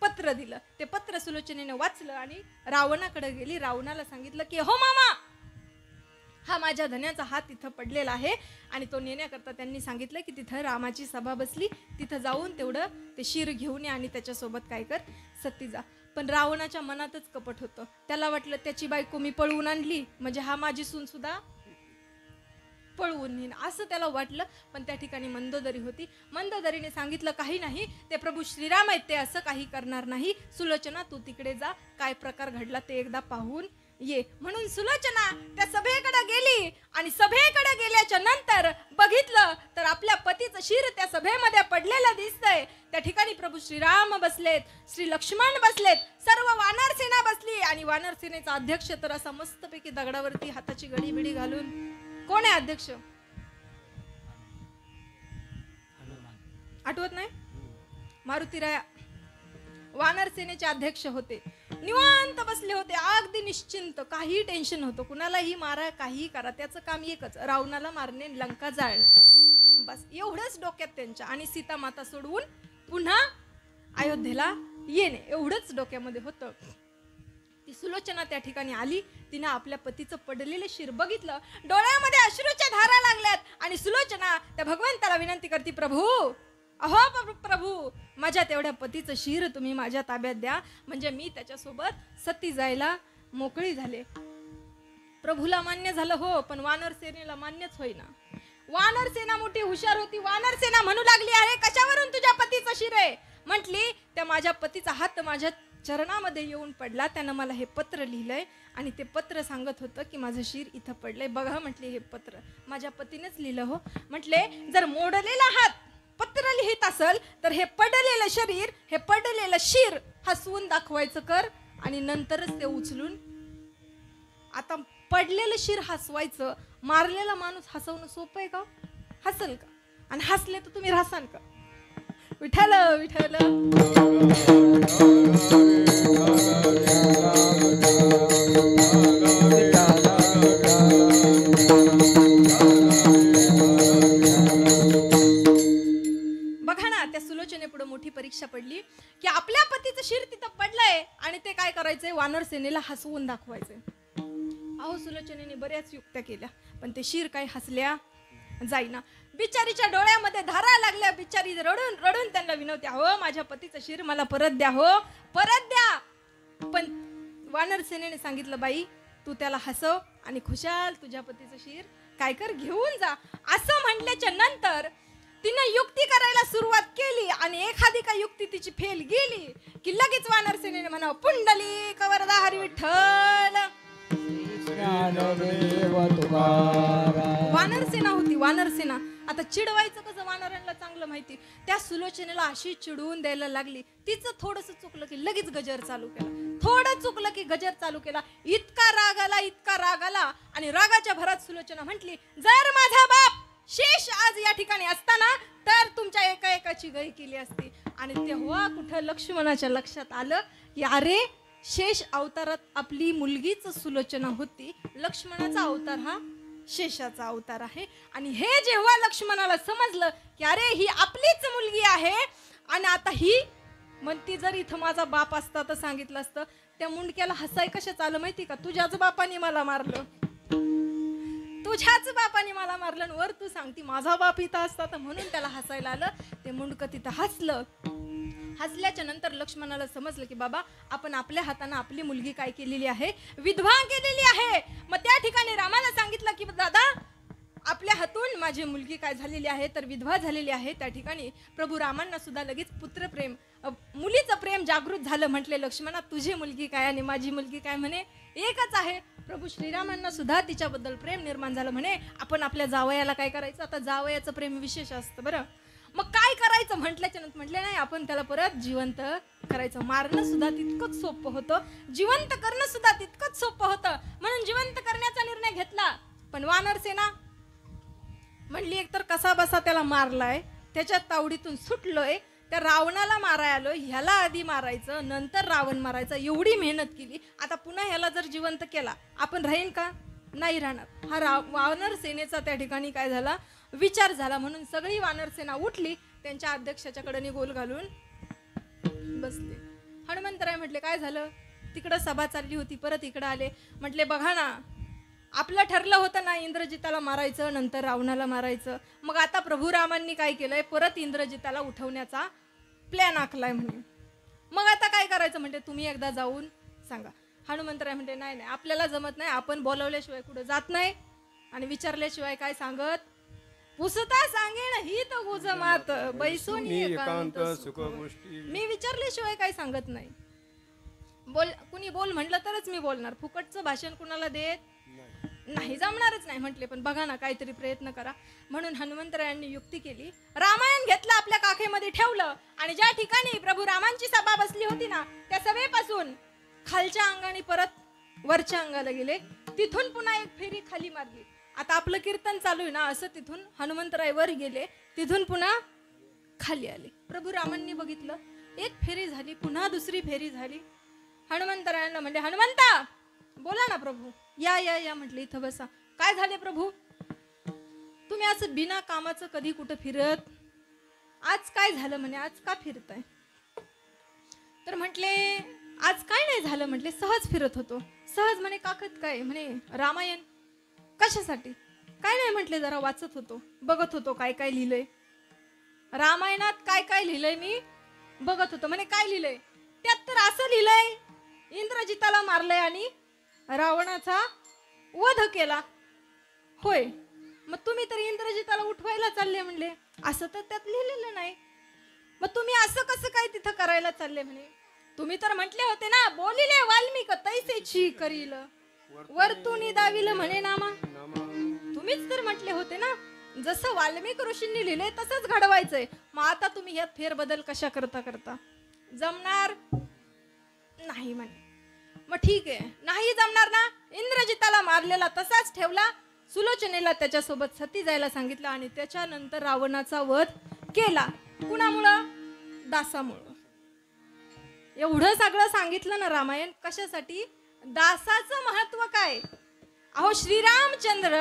Speaker 2: पत्र दिलं. ते पत्र सुलोचनेने वाचलं आणि रावणाकडे गेली. रावणाला सांगितलं की हो मामा, हा माझ्या धन्याचा हात इथं पडलेला आहे. आणि तो नेण्याकरता त्यांनी सांगितलं की तिथं रामाची सभा बसली, तिथं जाऊन तेवढं ते शिर घेऊन ये आणि त्याच्यासोबत काय कर, सती जा. पण रावणाच्या मनातच कपट होतं. त्याला वाटलं त्याची बायको मी पळवून आणली म्हणजे हा माझी सून सुद्धा पळवून नेईन असं त्याला वाटलं. पण त्या ठिकाणी मंदोदरी होती. मंदोदरीने सांगितलं काही नाही, ते प्रभू श्रीराम आहेत, ते असं काही करणार नाही. सुलोचना तू तिकडे जा, काय प्रकार घडला ते एकदा पाहून ये. म्हणून सुलोचना त्या सभेकडे गेली आणि सभेकडे गेल्याच्या नंतर बघितलं तर आपल्या पतीचं शिर त्या सभेमध्ये पडलेलं दिसतंय. त्या ठिकाणी प्रभू श्रीराम बसलेत, श्री लक्ष्मण बसलेत, सर्व वानर सेना बसली. आणि वानर सेनेचा अध्यक्ष तर असा मस्तपैकी दगडावरती हाताची गडी बिडी घालून, कोण आहे अध्यक्ष आठवत नाही, मारुतीराया वानर सेनेचे अध्यक्ष होते. निवांत बसले होते, अगदी निश्चिंत, काही टेन्शन होतं, कुणालाही मारा, काही करा, त्याचं काम एकच, रावणाला मारणे, लंका जाळणे, बस एवढंच डोक्यात त्यांच्या. आणि सीता माता सोडवून पुन्हा अयोध्येला येणे, एवढंच डोक्यामध्ये होतं. ती सुलोचना त्या ठिकाणी आली. तिनं आपल्या पतीचं पडलेलं शिर बघितलं, डोळ्यामध्ये अश्रूच्या धारा लागल्यात. आणि सुलोचना त्या भगवंताला विनंती करते, प्रभू, अहो प्रभू, माझ्या तेवढ्या पतीचं शिर तुम्ही माझ्या ताब्यात द्या, म्हणजे मी त्याच्यासोबत सती जायला मोकळी झाले. प्रभूला मान्य झालं हो, पण वानर सेनेला मान्यच होईना. वानर सेना मोठी हुशार होती. वानर सेना म्हणू लागली, अरे कशावरून तुझ्या पतीचं शिर आहे? म्हटली, त्या माझ्या पतीचा हात माझ्या चरणामध्ये येऊन पडला, त्यानं मला हे पत्र लिहिलंय आणि ते पत्र सांगत होतं की माझं शिर इथं पडलंय. बघा म्हटले, हे पत्र माझ्या पतीनेच लिहिलं हो. म्हटले, जर मोडलेला हात पत्र लिहित असेल तर हे पडलेलं शरीर, हे पडलेलं शिर हसवून दाखवायचं कर आणि नंतरच ते उचलून. आता पडलेलं शिर हसवायचं, मारलेला माणूस हसवणं सोपं आहे का? हसल का? आणि हसले तर तुम्ही हसाल का? विठ्ठल विठ्ठल. बघा ना, त्या सुलोचने पुढे मोठी परीक्षा पडली की आपल्या पतीचं शिर तिथं पडलंय आणि ते काय करायचंय, वानर सेनेला हसवून दाखवायचंय. अहो, सुलोचनेने बऱ्याच युक्त्या केल्या, पण ते शिर काही हसल्या जाईना. बिचारीच्या डोळ्यामध्ये धारा लागल्या. बिचारी रडून रडून त्यांना विनवते, हो माझ्या पतीचं शिर मला परत द्या, हो परत द्या. पण वानर सेनेने सांगितलं, बाई तू त्याला हसव आणि खुशाल तुझ्या पतीचं शिर काय कर, घेऊन जा. असं म्हटल्याच्या नंतर तिने युक्ती करायला सुरुवात केली आणि एखादी का युक्ती तिची फेल गेली की लगेच वानर सेनेने म्हणावं, पुंडलिक वरदा हरी विठ्ठल. वानर सेना होती, वानर सेना. आता चिडवायचं कसं वानरांना चांगलं माहिती. त्या सुलोचनेला अशी चिडवून द्यायला लागली, तिचं थोडंसं चुकलं की लगेच गजर चालू केला, थोडं चुकलं की गजर चालू केला. इतका राग आला, इतका राग आला. आणि रागाच्या भरात सुलोचना म्हटली, जर माझा बाप शेष आज या ठिकाणी असताना तर तुमच्या एका एकाची गई केली असती. आणि तेव्हा कुठं लक्ष्मणाच्या लक्षात आलं की अरे, शेष अवतारात आपली मुलगीच सुलोचना होती, लक्ष्मणाचा अवतार हा शेषाचा अवतार आहे. आणि हे जेव्हा लक्ष्मणाला समजलं की अरे ही आपलीच मुलगी आहे, आणि आता ही म्हणती जर इथं माझा बाप असता तर सांगितलं असतं. त्या मुंडक्याला हसाय कशाच आलं माहिती का, तुझ्याच बापाने मला मारलं, तुझ्याच बापाने मला मारलं, वर तू सांगती माझा बाप इथं असता तर, म्हणून त्याला हसायला आलं. ते मुंडकं तिथं हसलं. हसल्याच्या नंतर लक्ष्मणाला समजलं की बाबा आपण आपल्या हाताने आपली मुलगी काय केलेली आहे, विधवा केलेली आहे. मग त्या ठिकाणी रामाला सांगितलं की दादा आपल्या हातून माझी मुलगी काय झालेली आहे तर विधवा झालेली आहे. त्या ठिकाणी प्रभू रामांना सुद्धा लगेच पुत्रप्रेम, मुलीचं प्रेम जागृत झालं. म्हटले, लक्ष्मणा तुझी मुलगी काय आणि माझी मुलगी काय? म्हणे एकच आहे. प्रभू श्रीरामांना सुद्धा तिच्याबद्दल प्रेम निर्माण झालं. म्हणे आपण आपल्या जावयाला काय करायचं. आता जावयाचं प्रेम विशेष असतं बरं. मग काय करायचं म्हटल्याच्या नंतर म्हटले नाही आपण त्याला परत जिवंत करायचं. मारणं सुद्धा तितकंच सोपं होतं, जिवंत करणं सुद्धा तितकंच सोपं होतं. म्हणून जिवंत करण्याचा निर्णय घेतला. पण वानर सेना म्हणली एकतर कसा बसा त्याला मारलाय, त्याच्या तावडीतून सुटलोय, त्या रावणाला माराय आलो, ह्याला आधी मारायचं नंतर रावण मारायचं, एवढी मेहनत केली. आता पुन्हा ह्याला जर जिवंत केला आपण राहीन का, नाही राहणार. हा वानर सेनेचा त्या ठिकाणी काय झाला विचार झाला. म्हणून सगळी वानर सेना उठली, त्यांच्या अध्यक्षाच्या कडे गोल घालून बसले. हनुमंतराय म्हटले काय झालं. तिकडं सभा चालली होती, परत इकडं आले. म्हटले बघा ना आपलं ठरलं होतं ना इंद्रजिताला मारायचं नंतर रावणाला मारायचं. मग आता प्रभू रामांनी काय केलंय, परत इंद्रजिताला उठवण्याचा प्लॅन आखलाय म्हणे. मग आता काय करायचं म्हणते तुम्ही एकदा जाऊन सांगा. हनुमंतराय म्हणते नाही नाही आपल्याला जमत नाही, आपण बोलवल्याशिवाय कुठं जात नाही आणि विचारल्याशिवाय काय सांगत. पुसता सांगेन ही तर गुज मात बैसून एकांत सुख गोष्टी. मी विचारल्याशिवाय काय सांगत नाही. कुणी बोल म्हटलं तरच मी बोलणार, फुकटचं भाषण कुणाला देत नाही, जमणारच नाही म्हटले. पण बघा ना काहीतरी प्रयत्न करा. म्हणून हनुमंतरायांनी युक्ती केली. रामायण घेतलं आपल्या काखेमध्ये ठेवलं आणि ज्या ठिकाणी प्रभू रामांची सभा बसली होती ना त्या सभेपासून खालच्या अंगाने परत वरच्या अंगाला गेले. तिथून पुन्हा एक फेरी खाली मारली. आता आपलं कीर्तन चालू आहे ना, असं तिथून हनुमंतराय वर गेले, तिथून पुन्हा खाली आले. प्रभू रामांनी बघितलं, एक फेरी झाली, पुन्हा दुसरी फेरी झाली. हनुमंतरायांना म्हणले हनुमंता बोला ना प्रभू. या या या म्हटले इथं बसा. काय झाले प्रभू, तुम्ही असं बिना कामाचं कधी कुठं फिरत, आज काय झालं म्हणे, आज का फिरताय. तर म्हटले आज काय नाही झालं म्हटले, सहज फिरत होतो. सहज म्हणे काकत काय म्हणे रामायण. कशासाठी. काय नाही म्हटले जरा वाचत होतो, बघत होतो काय काय लिहिलंय रामायणात, काय काय लिहिलंय मी बघत होतो. म्हणे काय लिहिलंय, त्यात तर असं लिहिलंय इंद्रजिताला मारलंय आणि रावणाचा वध केला. होय मग तुम्ही तर इंद्रजिताला उठवायला चालले म्हणले, असं तर त्यात लिहिलेलं नाही. मग तुम्ही असं कसं काय तिथं करायला चालले म्हणे. तुम्ही तर म्हटले होते ना बोलिले वाल्मिक तैसेची करील वरतुनी दाविल म्हणे नामा. तुम्हीच तर म्हटले होते ना जसं वाल्मिक ऋषींनी लिहिले तसंच घडवायचंय. मग आता तुम्ही ह्यात फेरबदल कशा करता करता, जमणार नाही म्हणे. मग ठीक आहे नाही जमणार ना, इंद्रजिताला मारलेला तसाच ठेवला, सुलोचनेला त्याच्यासोबत सती जायला सांगितलं आणि त्याच्यानंतर रावणाचा वध केला. कुणामुळं, दासामुळं. एवढं सगळं सांगितलं ना रामायण कशासाठी, दासाचं महत्व काय. अहो श्रीरामचंद्र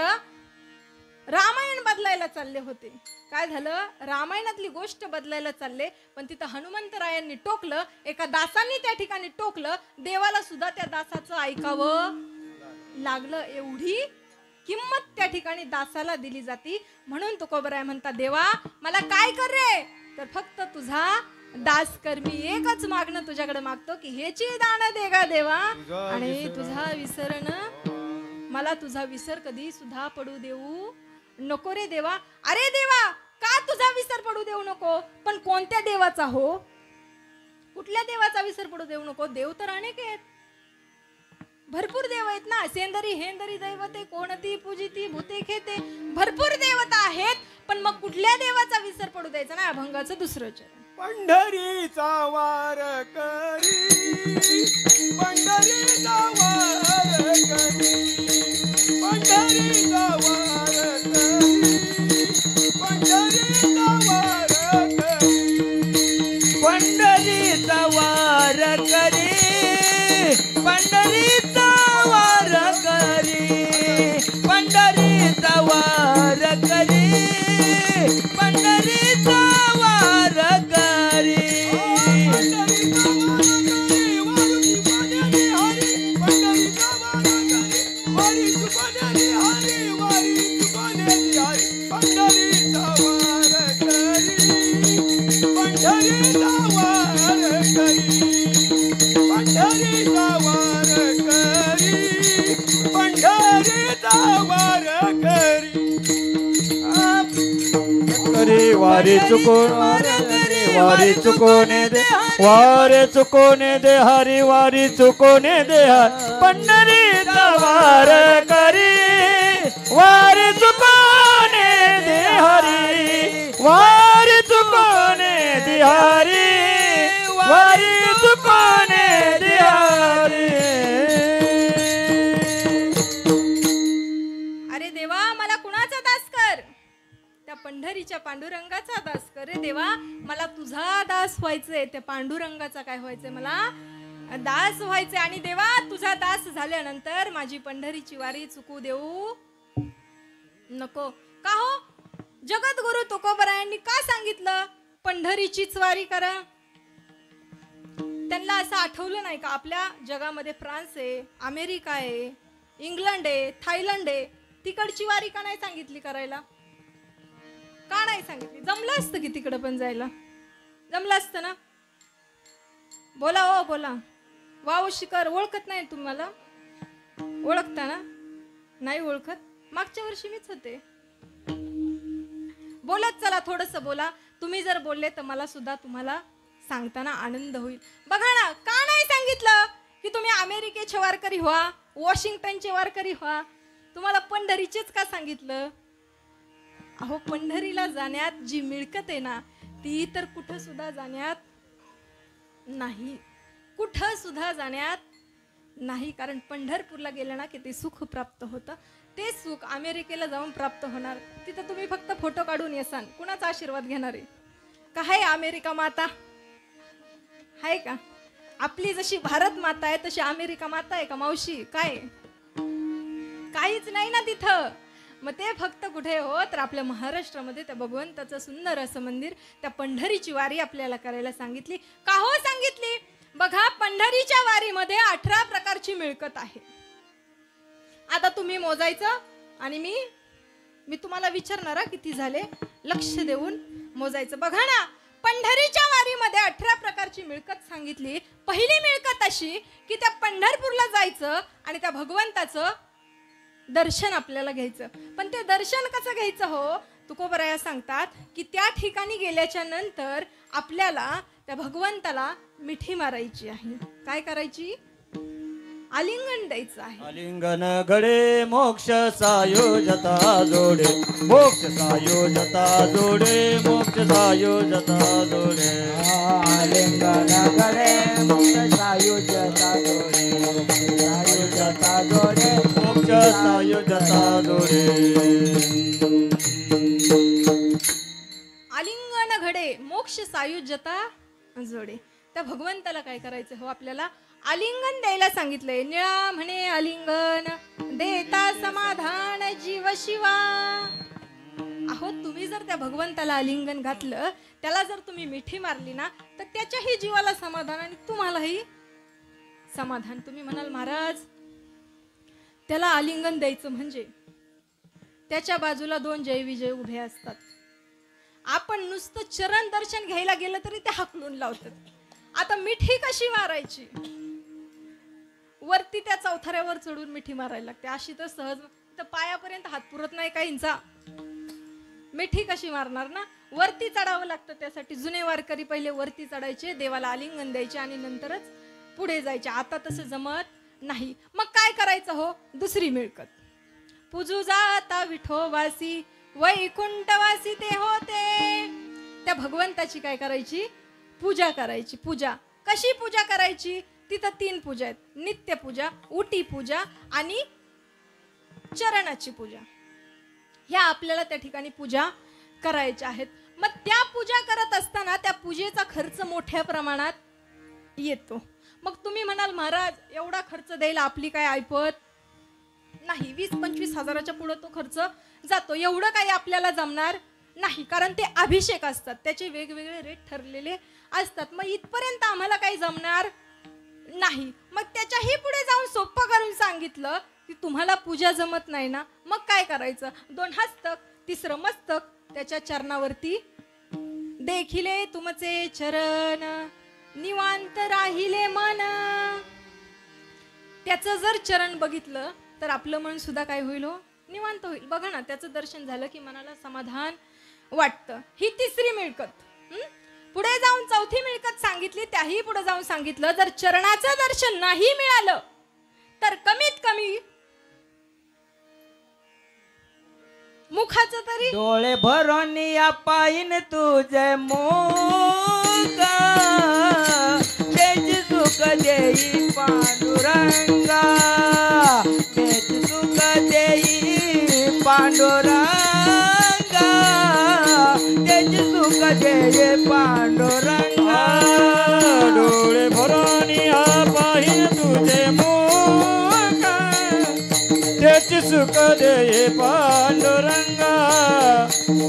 Speaker 2: रामायण बदलायला चालले होते. काय झालं, रामायणातली गोष्ट बदलायला चालले, पण तिथं हनुमंतरायांनी टोकलं, एका दासांनी त्या ठिकाणी टोकलं. देवाला सुद्धा त्या दासाचं ऐकावं लागलं. एवढी किंमत त्या ठिकाणी दासाला दिली जाती. म्हणून तुकोबराय म्हणता देवा मला काय कर रे, तर फक्त तुझा दास कर. मी एकच मागणं तुझ्याकडे मागतो की हेची दान दे गा देवा, आणि तुझा विसरण मला तुझा विसर कधी सुद्धा पडू देऊ नको रे देवा. अरे देवा का तुझा विसर पडू देऊ नको, पण कोणत्या देवाचा हो, कुठल्या देवाचा विसर पडू देऊ नको. देव तर अनेक आहेत, भरपूर देव आहेत ना. सेंदरी हेंदरी दैवते कोणती पूजिती भूते खेते, भरपूर देवता आहेत. पण मग कुठल्या देवाचा विसर पडू द्यायचा ना. अभंगाचं दुसरं चरण.
Speaker 3: पंढरीचा वार करी, पंढरीचा वार करी, पंढरीचा वार करी, पंढरीचा वार करी,
Speaker 1: पंढरीचा वार करी, पंढरीचा वार करी, पंढरीचा वार करी, पंढरीचा वार करी.
Speaker 3: वारी चुकून वारी चुकोने दे, वारी चुकोने दे हरी, वारी चुकोने दे हरी. पंढरी वार करी वारी चुकोने दे हरी वारी चुकोने दे हरी वारी चुकोने दे हरी.
Speaker 2: अरे देवा मला कुणाचा दास कर, त्या पंढरीच्या पांडुरंगाचा दास कर रे देवा. मला तुझा दास व्हायचंय, त्या पांडुरंगाचा काय व्हायचंय, मला दास व्हायचे. आणि देवा तुझा दास झाल्यानंतर माझी पंढरीची वारी चुकू देऊ नको. का हो, जगद्गुरु तुकोबरायांनी का सांगितलं पंढरीचीच वारी करा? त्यांना असं आठवलं नाही का आपल्या जगामध्ये फ्रान्स आहे, अमेरिका आहे, इंग्लंड आहे, थायलंड आहे, तिकडची वारी का नाही सांगितली करायला? का नाही सांगितली? जमलं असतं की तिकडं पण जायला, जमलं असतं ना. बोला हो बोला. वाव शिकर ओळखत नाही तुम्हाला? ओळखता ना? नाही ओळखत? मागच्या वर्षी मीच होते. बोलत चला, थोडस बोला. तुम्ही जर बोलले तर मला सुद्धा तुम्हाला सांगताना आनंद होईल. बघा ना, का नाही सांगितलं की तुम्ही अमेरिकेचे वारकरी व्हा, वॉशिंग्टनचे वारकरी व्हा? तुम्हाला पंढरीचेच का सांगितलं? अहो, पंढरीला जाण्यात जी मिळकत आहे ना, ती तर कुठं सुद्धा जाण्यात नाही, कुठं सुद्धा जाण्यात नाही. कारण पंढरपूरला गेलं ना की ते सुख प्राप्त होतं. ते सुख अमेरिकेला जाऊन प्राप्त होणार. तिथं तुम्ही फक्त फोटो काढून येसान, कुणाचा आशीर्वाद घेणार आहे का? आहे अमेरिका माता आहे का? आपली जशी भारत माता आहे तशी अमेरिका माता आहे का मावशी? काय काहीच नाही ना तिथं. मग ते फक्त कुठे हो, तर आपल्या महाराष्ट्रामध्ये त्या भगवंताचं सुंदर असं मंदिर, त्या पंढरीची वारी आपल्याला करायला सांगितली. का हो सांगितली? बघा, पंढरीच्या वारीमध्ये 18 प्रकारची मिळकत आहे. आता तुम्ही मोजायचं आणि मी तुम्हाला विचारणार किती झाले, लक्ष देऊन मोजायचं. बघा ना, पंढरीच्या वारीमध्ये 18 प्रकारची मिळकत सांगितली. पहिली मिळकत अशी की त्या पंढरपूरला जायचं आणि त्या भगवंताचं दर्शन आपल्याला घ्यायचं. पण ते दर्शन कसं घ्यायचं हो? तुकोबराया सांगतात की त्या ठिकाणी गेल्याच्या नंतर आपल्याला त्या भगवंताला मिठी मारायची आहे. काय करायची? आलिंगन द्यायचं आहे.
Speaker 3: आलिंगन घडे मोक्ष सायोजता जोडे मोक्ष सायोजता जोडे मोक्ष सायोजता जोडे.
Speaker 1: आलिंगन घडे मोक्ष सायोजता जोडे सायोजता जोडे
Speaker 3: मोक्ष सायोजता जोडे.
Speaker 2: आलिंगन घडे मोक्ष सायुज्यता जोडे. त्या भगवंताला काय करायचं हो? आपल्याला आलिंगन द्यायला सांगितलंय. निळा म्हणे आलिंगन देता समाधान जीव शिवा. अहो, तुम्ही जर त्या भगवंताला आलिंगन घातलं, त्याला जर तुम्ही मिठी मारली ना, तर त्याच्याही जीवाला समाधान आणि तुम्हालाही समाधान. तुम्ही म्हणाल महाराज, त्याला आलिंगन द्यायचं म्हणजे त्याच्या बाजूला 2 जय विजय उभे असतात. आपण नुसतं चरण दर्शन घ्यायला गेलं तरी ते हाकलून लावतात. आता मिठी कशी मारायची? वरती त्या चौथऱ्यावर चढून मिठी मारायला लागते. अशी तर सहज तर पायापर्यंत हात पुरत नाही काहींचा. मिठी कशी मारणार ना? वरती चढावं लागतं. त्यासाठी जुने वारकरी पहिले वरती चढायचे, देवाला आलिंगन द्यायचे आणि नंतरच पुढे जायचे. आता तसं जमत नाही. मग काय करायचं हो? दुसरी मिळकत. पूजू जाता विठोबासी वैकुंठवासी ते होते. त्या भगवंताची काय करायची? पूजा करायची. पूजा कशी पूजा करायची? तिथं 3 पूजा आहेत. नित्य पूजा, उटी पूजा आणि चरणाची पूजा. ह्या आपल्याला त्या ठिकाणी पूजा करायच्या आहेत. मग त्या पूजा करत असताना त्या पूजेचा खर्च मोठ्या प्रमाणात येतो. मग तुम्ही म्हणाल महाराज, एवढा खर्च द्यायला आपली काय ऐपत नाही. 20-25 हजाराच्या पुढे तो खर्च जातो. एवढं काही आपल्याला जमणार नाही, कारण ते अभिषेक असतात, त्याचे वेगवेगळे रेट ठरलेले असतात. मग इथपर्यंत आम्हाला काही जमणार नाही. मग त्याच्याही पुढे जाऊन सोपं करून सांगितलं की तुम्हाला पूजा जमत नाही ना, मग काय करायचं? 2 हस्तक, 3रं मस्तक त्याच्या चरणावरती देखिले तुमचे चरण निवांत राहिले मन. त्याचं जर चरण बघितलं तर आपलं मन सुद्धा काय होईल हो? निवांत होईल. बघा ना, त्याचं दर्शन झालं की मनाला समाधान वाटतं. ही 3री मिळकत. पुढे जाऊन 4थी मिळकत सांगितली. त्याही पुढे जाऊन सांगितलं, जर चरणाचं दर्शन नाही मिळालं तर कमीत कमी मुखाचं तरी
Speaker 1: डोळे भरून या पायीन तुझे मुख तेच सुख देई पांडुरंगा तेच सुख देई पांडुरंगा तेच सुख देई पांडुरंगा
Speaker 3: डोळे भरून या पाहिन तुझे मुख त्याची सुख देई पांडुरंगा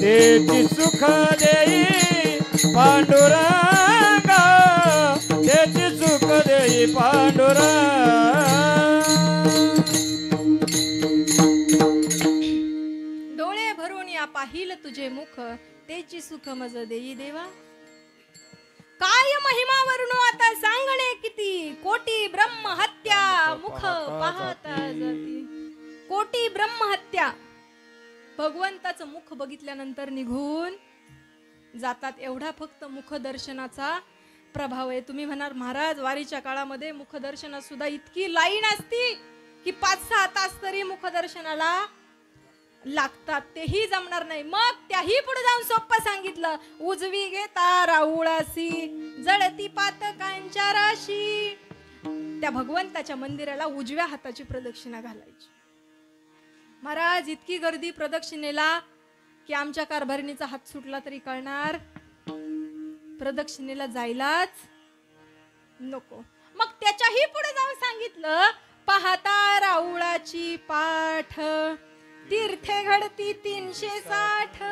Speaker 3: त्याची सुख देई पांडुरंगा त्याची सुख देई पांडुरंगा
Speaker 2: डोळे भरून या पाहिल तुझे मुख तेची सुख मज देई देवा. काय महिमा वर्णू आता सांगणे किती कोटी ब्रह्म हत्या मुख पाहता जाती. कोटी ब्रह्म हत्या भगवंताचं मुख बघितल्यानंतर निघून जातात. एवढा फक्त मुखदर्शनाचा प्रभाव आहे. तुम्ही म्हणाल महाराज वारीच्या काळामध्ये मुखदर्शनात सुद्धा इतकी लाईन असती की 5-6 तास तरी मुखदर्शनाला लागतात. तेही जमणार नाही. मग त्याही पुढे जाऊन सोप्पं सांगितलं. उजवी घेता राऊळासी जळती पातकांच्या राशी. त्या भगवंताच्या मंदिराला उजव्या हाताची प्रदक्षिणा घालायची. महाराज इतकी गर्दी प्रदक्षिणेला की आमच्या कारभारणीचा हात सुटला तरी कळणार प्रदक्षिणेला जायलाच नको. मग त्याच्याही पुढे जाऊन सांगितलं पाहता राऊळाची पाठ तीर्थे घडती 360.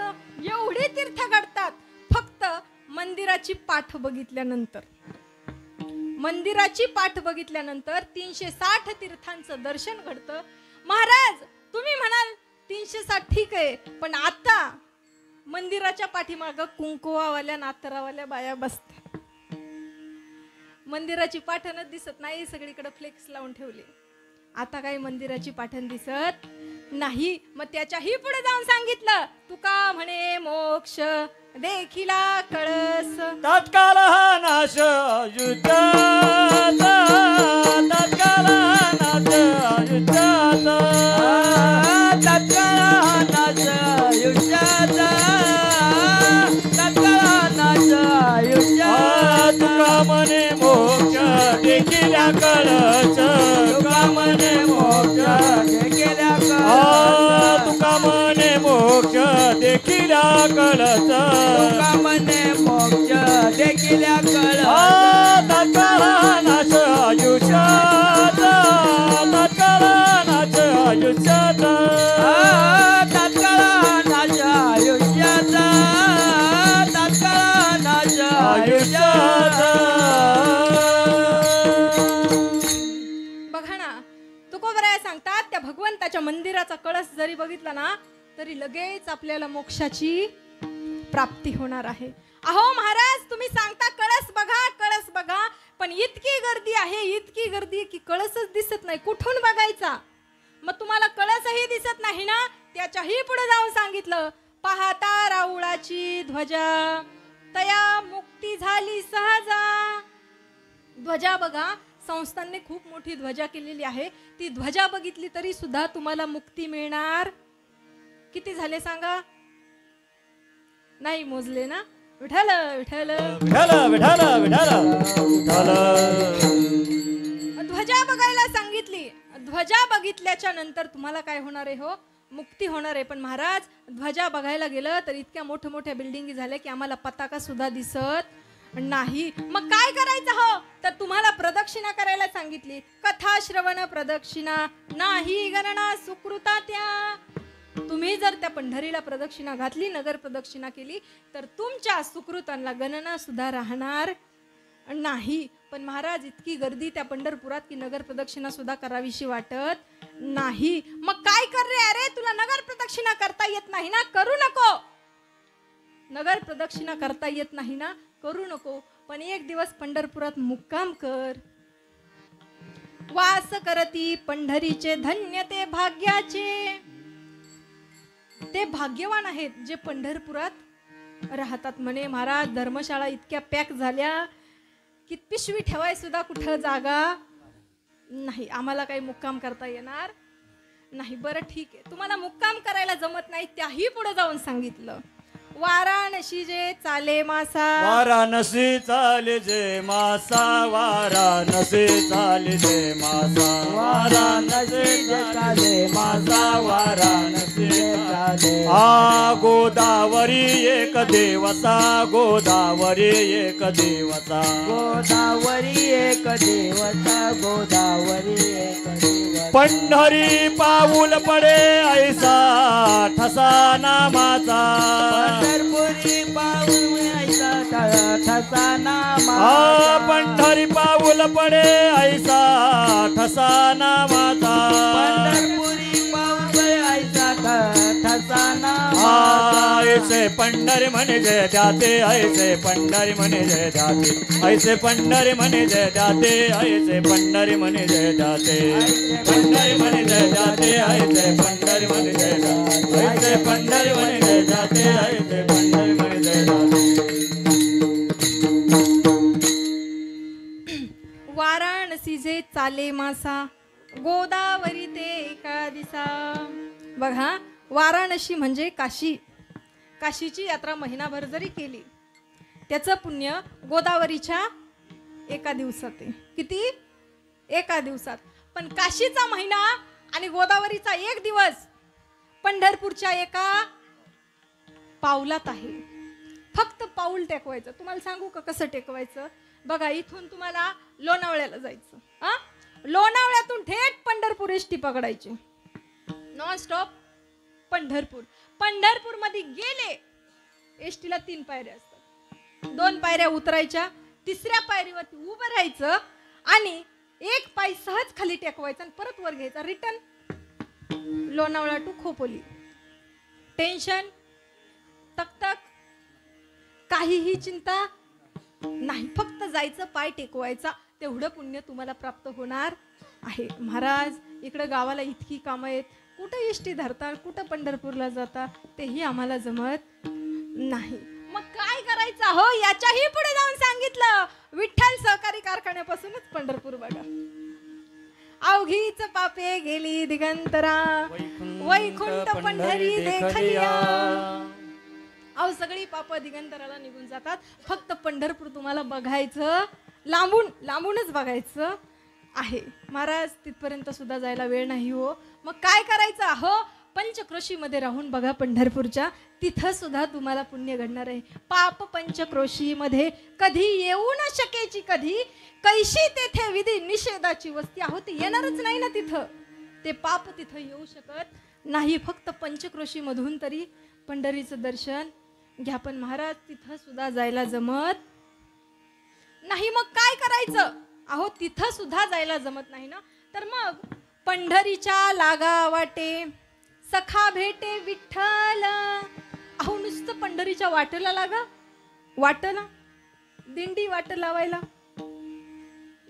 Speaker 2: एवढी तीर्थ घडतात फक्त मंदिराची पाठ बघितल्यानंतर. मंदिराची पाठ बघितल्यानंतर 360 तीर्थांचं दर्शन घडतं. महाराज तुम्ही म्हणाल 360 ठीक आहे पण आता मंदिराच्या पाठीमागं कुंकुवावाल्या नातरावाल्या बाया बसतात. मंदिराची पाठणच दिसत नाही. सगळीकडे फ्लेक्स लावून ठेवले. आता काही मंदिराची पाठण दिसत नाही. मग त्याच्याही पुढे जाऊन सांगितलं तुका म्हणे मोक्ष देखिला कळस.
Speaker 3: तत्काल हा नाश युद्धाचा तत्काल हा नाश युद्धाचा
Speaker 1: तत्काळ हा नाश आयुष्याचा तत्काळ नाश आयुष्याचा.
Speaker 3: तुका म्हणे मोक्ष देखील कळस
Speaker 1: तुका म्हणे मोक्ष देखिल्या
Speaker 3: तुका म्हणे मोक्ष देखील कळस
Speaker 1: तुका म्हणे मोक्ष देखिल्या
Speaker 3: तत्काळ नाश आयुष्याचा तत्काळ नाश आयुष्याचा
Speaker 1: तत्काळ नाश आयुष्याचा तत्काळ नाश आयुष्याचा.
Speaker 2: बघा ना तुकोबराया सांगतात त्या भगवंताच्या मंदिराचा कळस जरी बघितला ना तरी लगेच आपल्याला मोक्षाची प्राप्ती होणार आहे. अहो महाराज तुम्ही सांगता कळस बघा पण इतकी गर्दी आहे की कळसच दिसत नाही. कुठून बघायचा. मग तुम्हाला कळसही दिसत नाही ना. त्याच्याही पुढे जाऊन सांगितलं पाहता राऊळाची ध्वजा तया मुक्ती झाली सहजा. ध्वजा बघा संस्थांनी खूप मोठी ध्वजा केलेली आहे. ती ध्वजा बघितली तरी सुद्धा तुम्हाला मुक्ती मिळणार. किती झाले सांगा. नाही मोजले ना. विठ्ठल विठ्ठल
Speaker 3: विठाला विठाला विठाला विठाला.
Speaker 2: ध्वजा बघायला सांगितली. ध्वजा बघितल्याच्या नंतर तुम्हाला काय होणार आहे हो मुक्ती होणार आहे. पण महाराज ध्वजा बघायला गेलं तर इतक्या मोठ्या बिल्डिंगी झाल्या की आम्हाला पताका सुद्धा दिसत नाही. मग काय करायचं हो तर तुम्हाला प्रदक्षिणा करायला सांगितली. कथा श्रवण प्रदक्षिणा नाही गणना सुकृता त्या. तुम्ही जर त्या पंढरीला प्रदक्षिणा घातली नगर प्रदक्षिणा केली तर तुमच्या सुकृतांना गणना सुद्धा राहणार नाही. पण महाराज इतकी गर्दी त्या पंढरपुरात की नगर प्रदक्षिणा सुद्धा करावीशी वाटत नाही. मग काय कर रे. अरे तुला नगर प्रदक्षिणा करता येत नाही ना करू नको. नगर प्रदक्षिणा करता येत नाही ना करू नको. पण एक दिवस पंढरपुरात मुक्काम कर. वास करती पंढरीचे धन्य ते भाग्याचे. ते भाग्यवान आहेत जे पंढरपुरात राहतात. म्हणे महाराज धर्मशाळा इतक्या पॅक झाल्या की पिशवी ठेवाय सुद्धा कुठं जागा नाही, आम्हाला काही मुक्काम करता येणार नाही. बरं ठीक आहे, तुम्हाला मुक्काम करायला जमत नाही त्याही पुढे जाऊन सांगितलं. वाराणसी जे चाले मासा,
Speaker 3: वाराणसी चाले जे मासा, वाराणसी चाले जे मासा,
Speaker 1: वाराणसी जे चाले मासा, वाराणसी जे चाले.
Speaker 3: आ गोदावरी एक देवता, गोदावरी एक देवता,
Speaker 1: गोदावरी एक देवता, गोदावरी एक देवता.
Speaker 3: पंढरी पाऊल पडे ऐसा ठसा नामाचा,
Speaker 1: पंढरपुरी पाऊल ऐसा ठसा नामाचा.
Speaker 3: पंढरी पाऊल पडे ऐसा ठसा नामाचा,
Speaker 1: पंढरपुरी पाऊल ऐसा ठसा नामाचा.
Speaker 3: ऐसे पंढरी म्हणजे जाते, ऐसे पंढरी म्हणजे जाते, ऐसे पंढरी म्हणजे जाते, ऐसे पंढरी म्हणजे जाते, पंढरी म्हणजे जाते, ऐसे पंढरी म्हणजे जाते, ऐसे पंढरी म्हणजे जाते, ऐसे पंढरी म्हणजे जाते.
Speaker 2: वाराणसी जे चाले मासा, गोदावरी ते एका दिसा. बघा, वाराणसी म्हणजे काशी. काशीची यात्रा महिनाभर जरी केली त्याचं पुण्य गोदावरीच्या एका दिवसात आहे. किती? एका दिवसात. पण काशीचा महिना आणि गोदावरीचा एक दिवस पंढरपूरच्या एका पाऊलात आहे. फक्त पाऊल टेकवायचं. तुम्हाला सांगू का कसं टेकवायचं? बघा, इथून तुम्हाला लोणावळ्याला जायचं. लोणावळ्यातून थेट पंढरपूर एसटी पकडायची, नॉन स्टॉप पंढरपूर. पंढरपूर मध्ये गेले, एसटीला 3 पायऱ्या असतात. 2 पायऱ्या उतरायच्या, 3ऱ्या पायरीवरती उभं राहायचं आणि एक पाय सहज खाली टेकवायचा आणि परत वर घ्यायचा. Return Lonavala to Khopoli. Tension, तकतक, काहीही चिंता नाही. फक्त जायचं, पाय टेकवायचा. तेवढं पुण्य तुम्हाला प्राप्त होणार आहे. महाराज, इकडे गावाला इतकी कामं आहेत, कुठं एसटी धरता, कुठं पंढरपूरला जाता, तेही आम्हाला जमत नाही. मग काय करायचं हो? याच्याही पुढे जाऊन सांगितलं. विठ्ठल सहकारी कारखान्यापासूनच पंढरपूर बघा. अवघीच पापे गेली दिगंतरा, वैकुंठ पंढरी देखलिया. अहो, सगळी पाप दिगंतराला निघून जातात. फक्त पंढरपूर तुम्हाला बघायचं, लांबूनच बघायचं आहे. महाराज, तिथपर्यंत सुद्धा जायला वेळ नाही हो. मग काय करायचं हो? पंचक्रोशीमध्ये राहून बघा पंढरपूरच्या, तिथं सुद्धा तुम्हाला पुण्य घडणार आहे. पाप पंचक्रोशीमध्ये कधी येऊ न शकेची, कधी कैशी तेथे विधी निषेधाची वस्ती. आहो, ते येणारच नाही ना तिथं. ते पाप तिथं येऊ शकत नाही. फक्त पंचक्रोशी मधून तरी पंढरीचं दर्शन घ्या. पण महाराज, तिथं सुद्धा जायला जमत नाही. मग काय करायचं? अहो, तिथं सुद्धा जायला जमत नाही ना, तर मग पंढरीच्या लागा वाटे सखा भेटे विठ्ठल. अहो, नुसतं पंढरीच्या वाटेला लागा. वाटेला दिंडी वाट लावायला,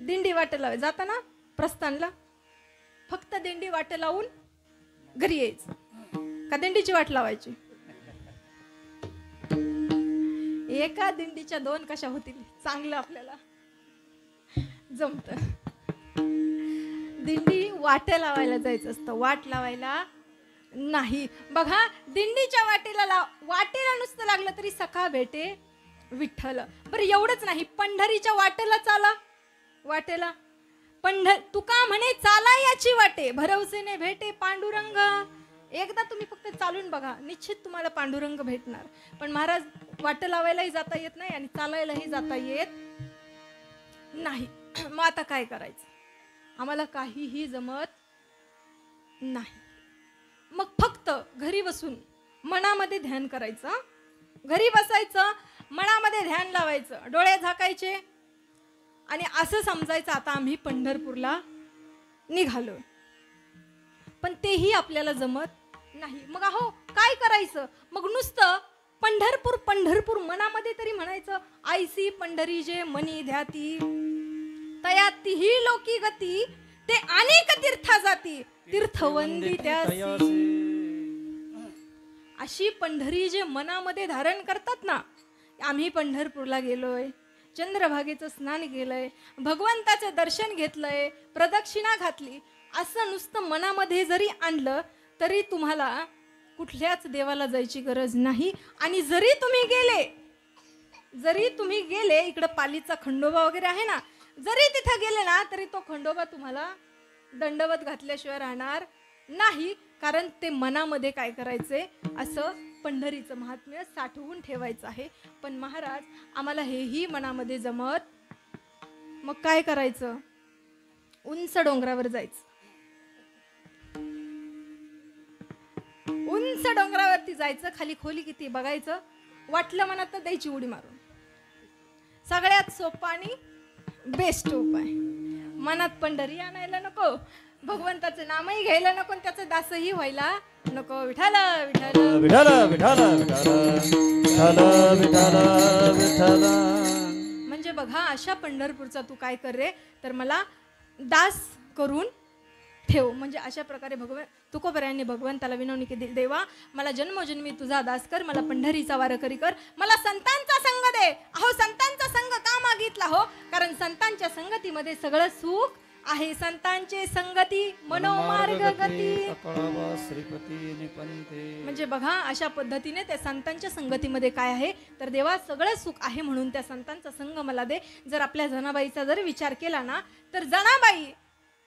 Speaker 2: दिंडी वाट लावायला जाताना प्रस्थानला फक्त दिंडी वाट लावून घरी यायचं का दिंडीची वाट लावायची? एका दिंडीच्या 2 कशा होतील? चांगलं आपल्याला जमत. दिंडी वाट लावायला जायचं असतं, वाट लावायला नाही. बघा, दिंडीच्या वाटेला नुसतं लागलं तरी सखा भेटे विठ्ठल. बरं, एवढंच नाही, पंढरीच्या वाटेला चाला. वाटेला तुका म्हणे चाला याची वाटे, भरवसेने भेटे पांडुरंग. एकदा तुम्ही फक्त चालून बघा, निश्चित तुम्हाला पांडुरंग भेटणार. पण महाराज, वाट लावायलाही जाता येत नाही आणि चालायलाही जाता येत नाही. मग आता काय करायचं? आम्हाला काहीही जमत नाही. मग फक्त घरी बसून मनामध्ये ध्यान करायचं. घरी बसायचं, मनामध्ये ध्यान लावायचं, डोळे झाकायचे आणि असं समजायचं आता आम्ही पंढरपूरला निघालो. पण तेही आपल्याला जमत नाही. मग अहो, काय करायचं? मग नुसतं पंढरपूर पंढरपूर मनामध्ये तरी म्हणायचं. आईसी पंढरी जे मनी ध्याती, तया तिही लोकी गती, ते अनेक तीर्था जाती, तीर्थवंदी त्यासी. अशी पंढरी जे मनामध्ये धारण करतात ना, आम्ही पंढरपूरला गेलोय, चंद्रभागेचं स्नान केलंय, भगवंताचं दर्शन घेतलंय, प्रदक्षिणा घातली, असं नुसतं मनामध्ये जरी आणलं तरी तुम्हाला कुठल्याच देवाला जायची गरज नाही. आणि जरी तुम्ही गेले इकडं पालीचा खंडोबा वगैरे आहे ना, जरी तिथं गेले ना तरी तो खंडोबा तुम्हाला दंडवत घातल्याशिवाय राहणार नाही. कारण ते मनामध्ये काय करायचे, असं पंढरीचं महात्म्य साठवून ठेवायचं आहे. पण महाराज आम्हाला हेही मनामध्ये जमत, मग काय करायचं, उंच डोंगरावर जायचं. उंच डोंगरावरती जायचं, खाली खोली किती बघायचं, वाटलं मनात तर द्यायची उडी मारून. सगळ्यात सोपा आणि बेस्ट उपाय. मनात पंढरी आणायला नको, भगवंताचं नामही घ्यायला नको, त्याचं दासही व्हायला नको. विठ्ठल विठ्ठल
Speaker 3: विठ्ठल विठ्ठल विठ्ठल विठ्ठल विठ्ठल.
Speaker 2: म्हणजे बघा, अशा पंढरपूरचा तू काय कर रे, तर मला दास करून ठेव. म्हणजे अशा प्रकारे तुकोबरायांनी भगवंताला विनवणी केली, देवा मला जन्मोजन्मी तुझा दास कर, मला पंढरीचा वारकरी कर, मला संतांचा संग दे. अहो संतांचा संग का मागितला हो, कारण संतांच्या संगतीमध्ये सगळं सुख आहे. संतांचे संगती मनोमार्ग गती. म्हणजे बघा, अशा पद्धतीने त्या संतांच्या संगतीमध्ये काय आहे, तर देवा सगळं सुख आहे, म्हणून त्या संतांचा संग मला दे. जर आपल्या जनाबाईचा जर विचार केला ना, तर जनाबाई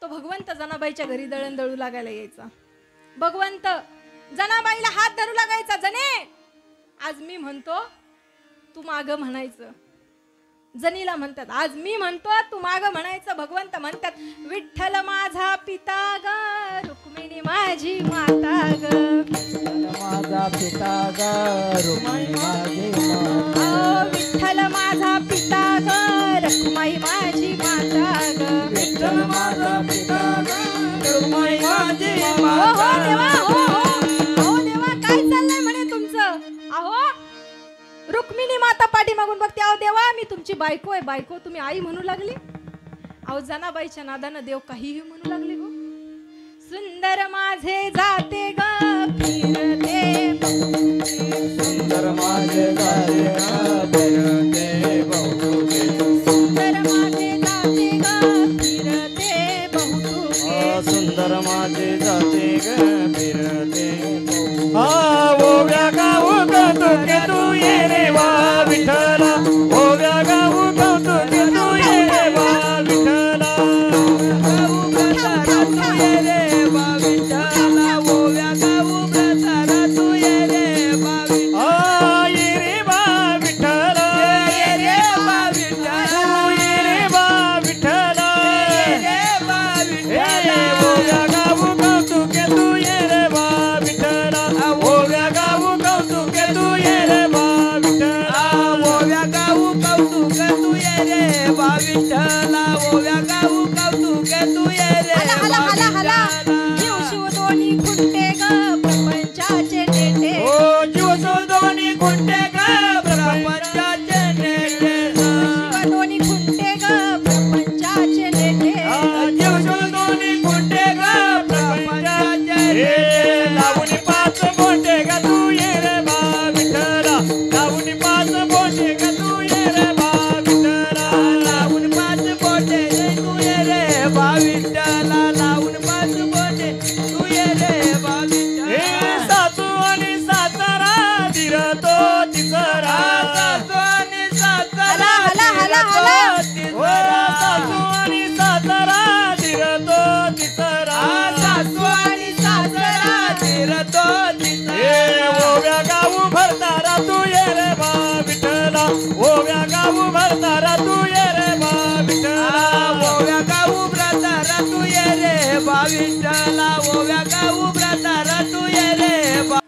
Speaker 2: तो भगवंत जनाबाईच्या घरी दळण दळू लागायला यायचा. भगवंत जनाबाईला हात धरू लागायचा, जने आज मी म्हणतो तू माग म्हणायचं. जनीला म्हणतात आज मी म्हणतो तू माग म्हणायचं. भगवंत म्हणतात विठ्ठल माझा पिता ग, रुक्मिणी माझी माता ग.
Speaker 1: माझा पिता ग, रुक्मिणी माझी माता.
Speaker 2: विठ्ठल माझा पिता ग, रुक्मिणी माझी माता ग.
Speaker 1: विठ्ठल माझा पिता ग, रुक्मिणी माझी माता.
Speaker 2: हो देवा, हो देवा, काय चाललंय म्हणे तुमचं. अहो रुक्मिणी माता पाठी मागून बघते. अहो देवा मी तुमची बायको आहे. बायको तुम्ही आई म्हणू लागली. अहो जनाबाईच्या नादानं देव काहीही म्हणू लागले हो. सुंदर माझे जाते ग फिरते,
Speaker 1: सुंदर माझे जाते ग फिरते बहुतुके.
Speaker 2: सुंदर माझे जाते ग फिरते बहुतुके.
Speaker 3: सुंदर माझे जाते ग फिरते. ओव्या गाऊ कौतुके तू ये रे वा विठ्ठला. ओव्या गाऊ कौतुके तू ये रे वा विठ्ठला.
Speaker 1: गाऊ प्रसारा तू ये रे वा विठ्ठला. ओव्या गाऊ प्रसारा तू ये रे वा विठ्ठला.
Speaker 3: ये रे वा विठ्ठला.
Speaker 1: ये रे वा विठ्ठला.
Speaker 3: ये रे वा विठ्ठला.
Speaker 1: ये रे वा विठ्ठला.
Speaker 3: ओव्या गाऊ कौतुके तू ये रे वा विठ्ठला. ओव्या गाऊ कौतुके तू ये रे वा विठ्ठला.
Speaker 1: ओव्या गाऊ कौतुक तू ये रे वा विठ्ठला. ओव्या गाऊ कौतुक तू ये रे
Speaker 2: हला हला हला हला. जीव शिव दोन्ही खुंटे ग प्रपंचाचे नेते.
Speaker 3: ओ जीव सोदवणी कुंटे ग
Speaker 1: प्रपंचाचे नेते.
Speaker 2: शिव दोन्ही खुंटे ग प्रपंचाचे नेते.
Speaker 3: जीव सोदवणी कुंटे ग प्रपंचाचे नेते. लावणी पाच बोटे ग तू ये रे बा विठ्ठला. लावणी पाच बोटे ग तू ये रे बा विठ्ठला.
Speaker 1: लावून पाच बोटे तू ये रे वा विठ्ठला. लावून पाच बोटे तू ये रे वा
Speaker 3: हे
Speaker 1: विठ्ठला.
Speaker 3: सासू आणि सातारा दिरतो तिसरा.
Speaker 1: सासू आणि सासरा
Speaker 2: हला, हला, हला.
Speaker 3: ओ सासू आणि सातारा दिरतो तिसरा.
Speaker 1: सासू आणि सासरा फिरतो
Speaker 3: हे ओव्या गाऊ भरतारा तू ये रे बा विठ्ठला. ओव्या गाऊ भरतारा तू ये रे बा विठ्ठला.
Speaker 1: ओव्या गाऊ ब्रतारा तू ये रे बा विठ्ठला. ओव्या गाऊ ब्रतारा तू ये रे बा.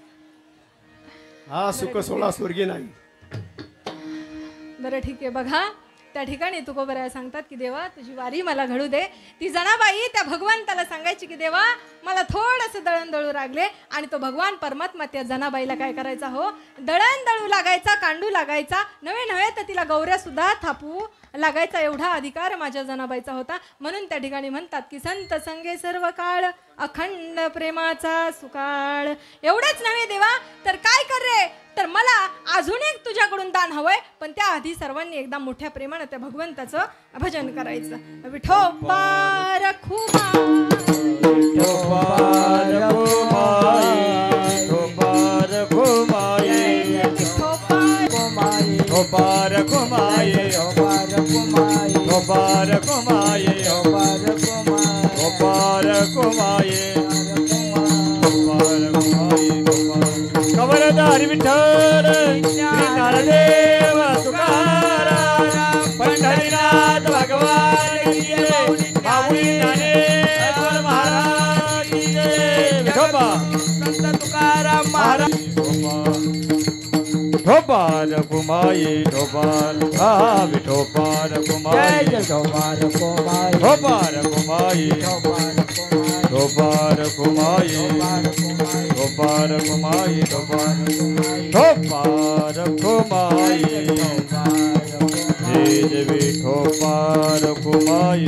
Speaker 4: हा सुख सोळा स्वर्गी नाही.
Speaker 2: बरं ठीक आहे. बघा त्या ठिकाणी तुकोबराया सांगतात की देवा तुझी वारी मला घडू दे. ती जनाबाई त्या भगवंताला सांगायची की देवा मला थोडंसं दळण दळू लागले. आणि तो भगवान परमात्मा त्या जनाबाईला काय करायचा हो, दळण दळू लागायचा, कांडू लागायचा. नव्हे तर तिला गौऱ्या सुद्धा थापू लागायचा. एवढा अधिकार माझ्या जनाबाईचा होता. म्हणून त्या ठिकाणी म्हणतात की संत संगे सर्व काळ अखंड प्रेमाचा सुकाळ. एवढंच नव्हे देवा, तर काय कर रे, तर मला अजून एक तुझ्याकडून दान हवंय, पण त्याआधी सर्वांनी एकदा मोठ्या प्रेमानं त्या भगवंताचं भजन करायचं. विठोबा रखुमा
Speaker 3: कवरदारी विठ्ठल श्री नारदेव तुकाराम पंढरीनाथ भगवान की जय. माऊली ज्ञानेश्वर महाराज की जय. विठोबा
Speaker 1: संत तुकाराम महाराज.
Speaker 3: विठोबार कुमाई विठोबार विठोबार कुमाई विठोबार कुमाई विठोबार कुमाई विठोबार कुमाई विठोबार कुमाई विठोबार कुमाई विठोबार कुमाई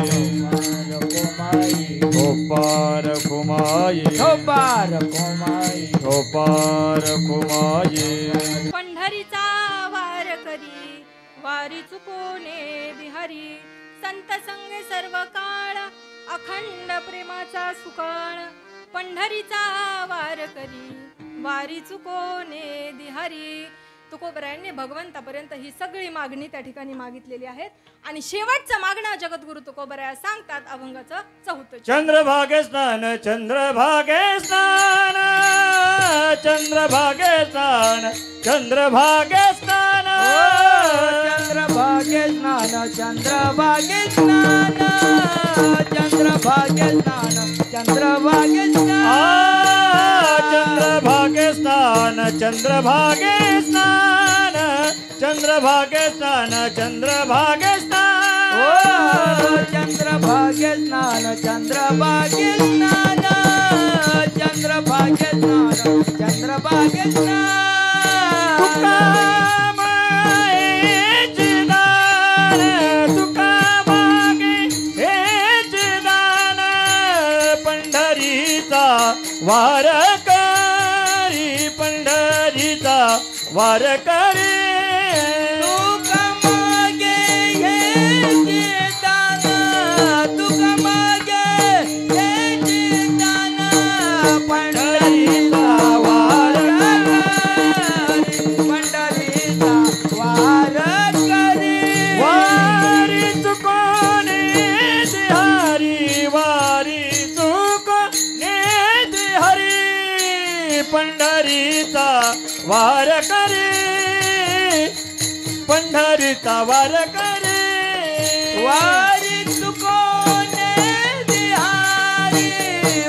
Speaker 3: विठोबार कुमाई विठोबार कुमाई.
Speaker 2: पंढरीचा वार करी वारी चुकोने बिहारी. संत संगे सर्व काळ अखंड प्रेमाचा सुकाळ. पंढरीचा वार करी वारी चुकोने दिहारी. तुकोबरायांनी भगवंतापर्यंत ही सगळी मागणी त्या ठिकाणी मागितलेली आहेत. आणि शेवटचं मागणं जगद्गुरु तुकोबराया सांगतात अभंगाचं 4.
Speaker 3: चंद्रभागे स्नान चंद्रभागे स्नान चंद्रभागे स्नान चंद्रभागे स्नान
Speaker 1: चंद्रभागे स्नान चंद्रभागे स्नान चंद्रभागे स्नान चंद्रभागे स्नान
Speaker 3: चंद्रभागे स्नान चंद्रभागे स्नान चंद्रभागे स्नान चंद्रभागे स्नान
Speaker 1: चंद्रभागे स्नान चंद्रभागे स्नान चंद्रभागे स्नान चंद्रभागे स्नान
Speaker 3: तुका मागे हेच दान पंढरीचा वार करी पंढरीचा वार करी.
Speaker 1: तुका मागे हेचे दान तुका मागे हेचे दान पंढरीचा वार करी पंढरीचा वार करी.
Speaker 3: वारी चुकोने हरी वारी चुकोने हरी पंढरीचा वार करी पंढरीचा वार करी.
Speaker 1: वारी चुकोने दिहारी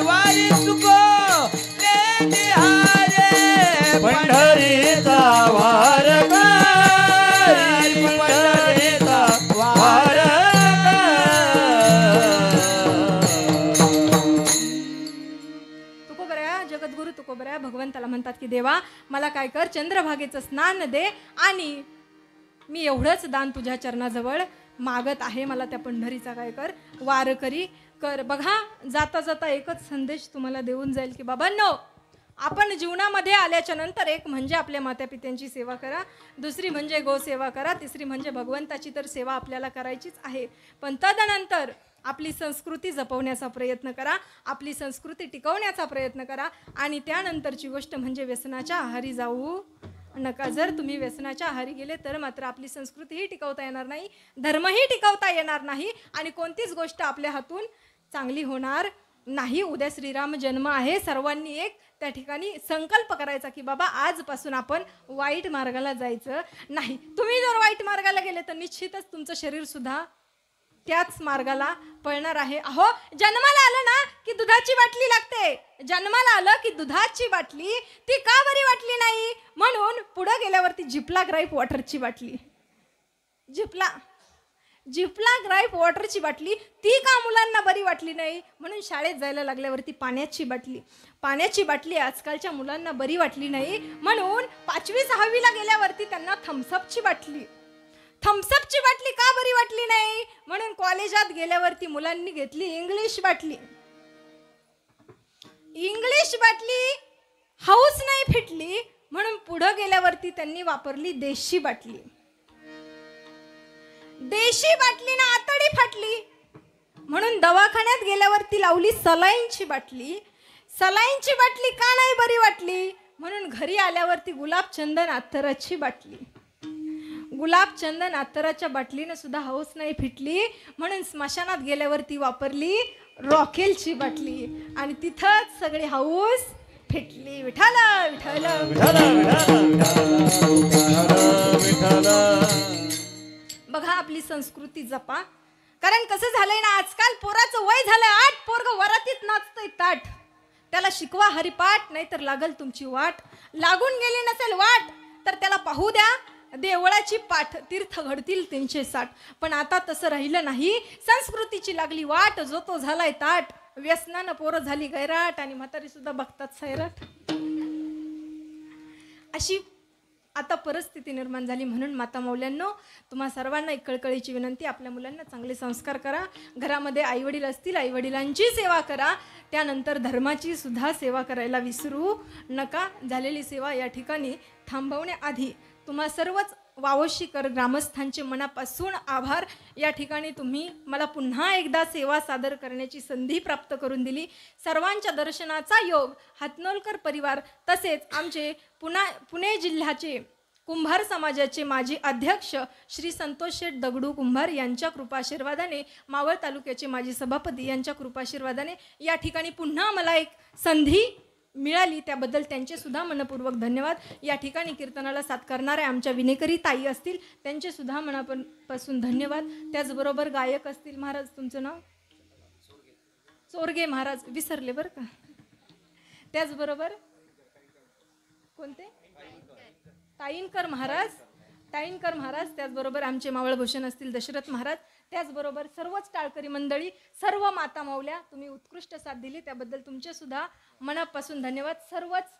Speaker 1: वारी चुकोने दिहारे
Speaker 3: पंढरीचा वार करी पंढरीचा वार
Speaker 2: तुकोबराया जगद्गुरु तुकोबराया भगवंताला म्हणतात की देवा मला काय कर, चंद्रभागेचं स्नान दे आणि मी एवढंच दान तुझ्या चरणाजवळ मागत आहे. मला त्या पंढरीचा काय कर, वार करी कर. बघा जाता जाता एकच संदेश तुम्हाला देऊन जाईल की बाबांनो, आपण जीवनामध्ये आल्याच्या नंतर एक म्हणजे आपल्या मातापित्यांची सेवा करा, दुसरी म्हणजे गोसेवा करा, तिसरी म्हणजे भगवंताची तर सेवा आपल्याला करायचीच आहे. पण तदनंतर आपली संस्कृती जपवण्याचा प्रयत्न करा, आपली संस्कृती टिकवण्याचा प्रयत्न करा. आणि त्यानंतरची गोष्ट म्हणजे व्यसनाच्या आहारी जाऊ नका. जर तुम्ही व्यसनाच्या आहारी गेले तर मात्र आपली संस्कृतीही टिकवता येणार नाही, धर्मही टिकवता येणार नाही आणि कोणतीच गोष्ट आपल्या हातून चांगली होणार नाही. उद्या श्रीराम जन्म आहे. सर्वांनी एक त्या ठिकाणी संकल्प करायचा की बाबा आजपासून आपण वाईट मार्गाला जायचं नाही. तुम्ही जर वाईट मार्गाला गेले तर निश्चितच तुमचं शरीर सुद्धा त्याच मार्गाला पळणार आहे. अहो जन्माला आलं ना की दुधाची बाटली लागते, जन्माला आलं की दुधाची बाटली ती का बरी वाटली नाही म्हणून पुढे गेल्यावरती जिपला ग्राईप वॉटरची बाटली, जिपला ग्राईप वॉटरची बाटली ती का मुलांना बरी वाटली नाही म्हणून शाळेत जायला लागल्यावरती पाण्याची बाटली आजकालच्या मुलांना बरी वाटली नाही म्हणून 5वी 6वीला गेल्यावरती त्यांना थम्सअपची बाटली का बरी वाटली नाही म्हणून कॉलेजात गेल्यावरती मुलांनी घेतली इंग्लिश बाटली. इंग्लिश बाटली हाऊस नाही फिटली म्हणून पुढे गेल्यावरती त्यांनी वापरली देशी बाटली. देशी बाटलीनं आतडी फाटली म्हणून दवाखान्यात गेल्यावरती लावली सलाईनची बाटली. सलाईनची बाटली का नाही बरी वाटली म्हणून घरी आल्यावरती गुलाबचंदन अत्तराची बाटली. गुलाबचंदन अत्तराच्या बाटलीनं सुद्धा हौस नाही फिटली म्हणून स्मशानात गेल्यावरती वापरली रॉकेलची बाटली आणि तिथंच सगळी हौस फिटली. विठ्ठल विठ्ठल बघा आपली संस्कृती जपा. कारण कसं झालंय ना आजकाल पोराचं वय झालंय 8 पोरग वरातीत नाचतंय ताट. त्याला शिकवा हरिपाठ नाही तर लागल तुमची वाट. लागून गेली नसेल वाट तर त्याला पाहू द्या देवळाची पाठ. तीर्थ घडतील 360. पण आता तसं राहिलं नाही. संस्कृतीची लागली वाट जो तो झालाय ताट. व्यसनानं पोरं झाली गैराट आणि म्हातारी सुद्धा बघतात सैराट. अशी आता परिस्थिती निर्माण झाली. म्हणून माता मौल्यांनो तुम्हा सर्वांना एक कळकळीची विनंती. आपल्या मुलांना चांगले संस्कार करा. घरामध्ये आईवडील असतील आईवडिलांची सेवा करा. त्यानंतर धर्माची सुद्धा सेवा करायला विसरू नका. झालेली सेवा या ठिकाणी थांबवण्याआधी तुम्हा सर्वच वावशीकर ग्रामस्थांचे मनापासून आभार. या ठिकाणी तुम्ही मला पुन्हा एकदा सेवा सादर करण्याची संधी प्राप्त करून दिली. सर्वांच्या दर्शनाचा योग हातनोलकर परिवार तसेच आमचे पुणे जिल्ह्याचे कुंभार समाजाचे माजी अध्यक्ष श्री संतोष शेठ दगडू कुंभार यांच्या कृपाशीर्वादाने, मावळ तालुक्याचे माजी सभापती यांच्या कृपाशीर्वादाने या ठिकाणी पुन्हा मला एक संधी मिळाली. त्याबद्दल त्यांचे सुद्धा मनपूर्वक धन्यवाद. या ठिकाणी कीर्तनाला साथ करणाऱ्या आमच्या विनेकरी ताई असतील त्यांचे सुद्धा मनापासून धन्यवाद. त्याचबरोबर गायक असतील. महाराज तुमचं नाव? चोरगे महाराज विसरले बरं का. त्याचबरोबर कोणते? ताईनकर महाराज. त्याचबरोबर आमचे मावळभूषण असतील दशरथ महाराज. त्याचबरोबर सर्वच टाळकरी मंडळी, सर्व माता माऊल्या तुम्ही उत्कृष्ट साथ दिली त्याबद्दल तुमचे सुद्धा मनापासून धन्यवाद. सर्वच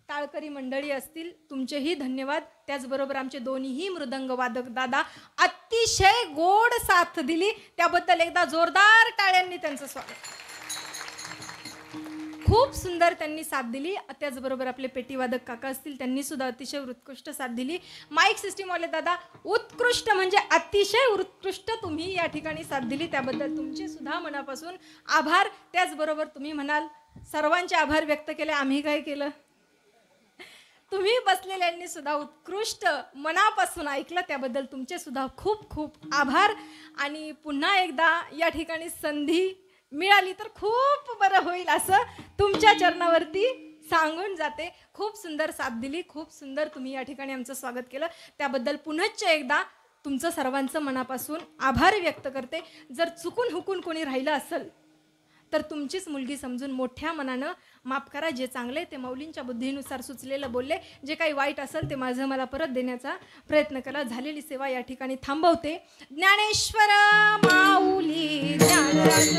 Speaker 2: टाळकरी मंडळी असतील तुमचेही धन्यवाद. त्याचबरोबर आमचे दोन्हीही मृदंग वादक दादा अतिशय गोड साथ दिली त्याबद्दल एकदा जोरदार टाळ्यांनी त्यांचं स्वागत. खूप सुंदर त्यांनी साथ दिली. त्याचबरोबर आपले पेटीवादक काका असतील त्यांनी सुद्धा अतिशय उत्कृष्ट साथ दिली. माईक सिस्टीमवाले दादा उत्कृष्ट म्हणजे अतिशय उत्कृष्ट तुम्ही या ठिकाणी साथ दिली त्याबद्दल तुमचे सुद्धा मनापासून आभार. त्याचबरोबर तुम्ही म्हणाल सर्वांचे आभार व्यक्त केले, आम्ही काय केलं? तुम्ही बसलेल्यांनी सुद्धा उत्कृष्ट मनापासून ऐकलं त्याबद्दल तुमचे सुद्धा खूप खूप आभार. आणि पुन्हा एकदा या ठिकाणी संधी मिळाली तर खूप बरं होईल असं तुमच्या चरणावरती सांगून जाते. खूप सुंदर साथ दिली, खूप सुंदर तुम्ही या ठिकाणी आमचं स्वागत केलं त्याबद्दल पुनश्च एकदा तुमचं सर्वांचं मनापासून आभार व्यक्त करते. जर चुकून हुकून कोणी राहिलं असेल तर तुमचीच मुलगी समजून मोठ्या मनानं माफ करा. जे चांगले ते मौलींच्या बुद्धीनुसार सुचलेलं बोलले, जे काही वाईट असेल ते माझं मला परत देण्याचा प्रयत्न करा. झालेली सेवा या ठिकाणी थांबवते. ज्ञानेश्वर माऊली ज्ञानराज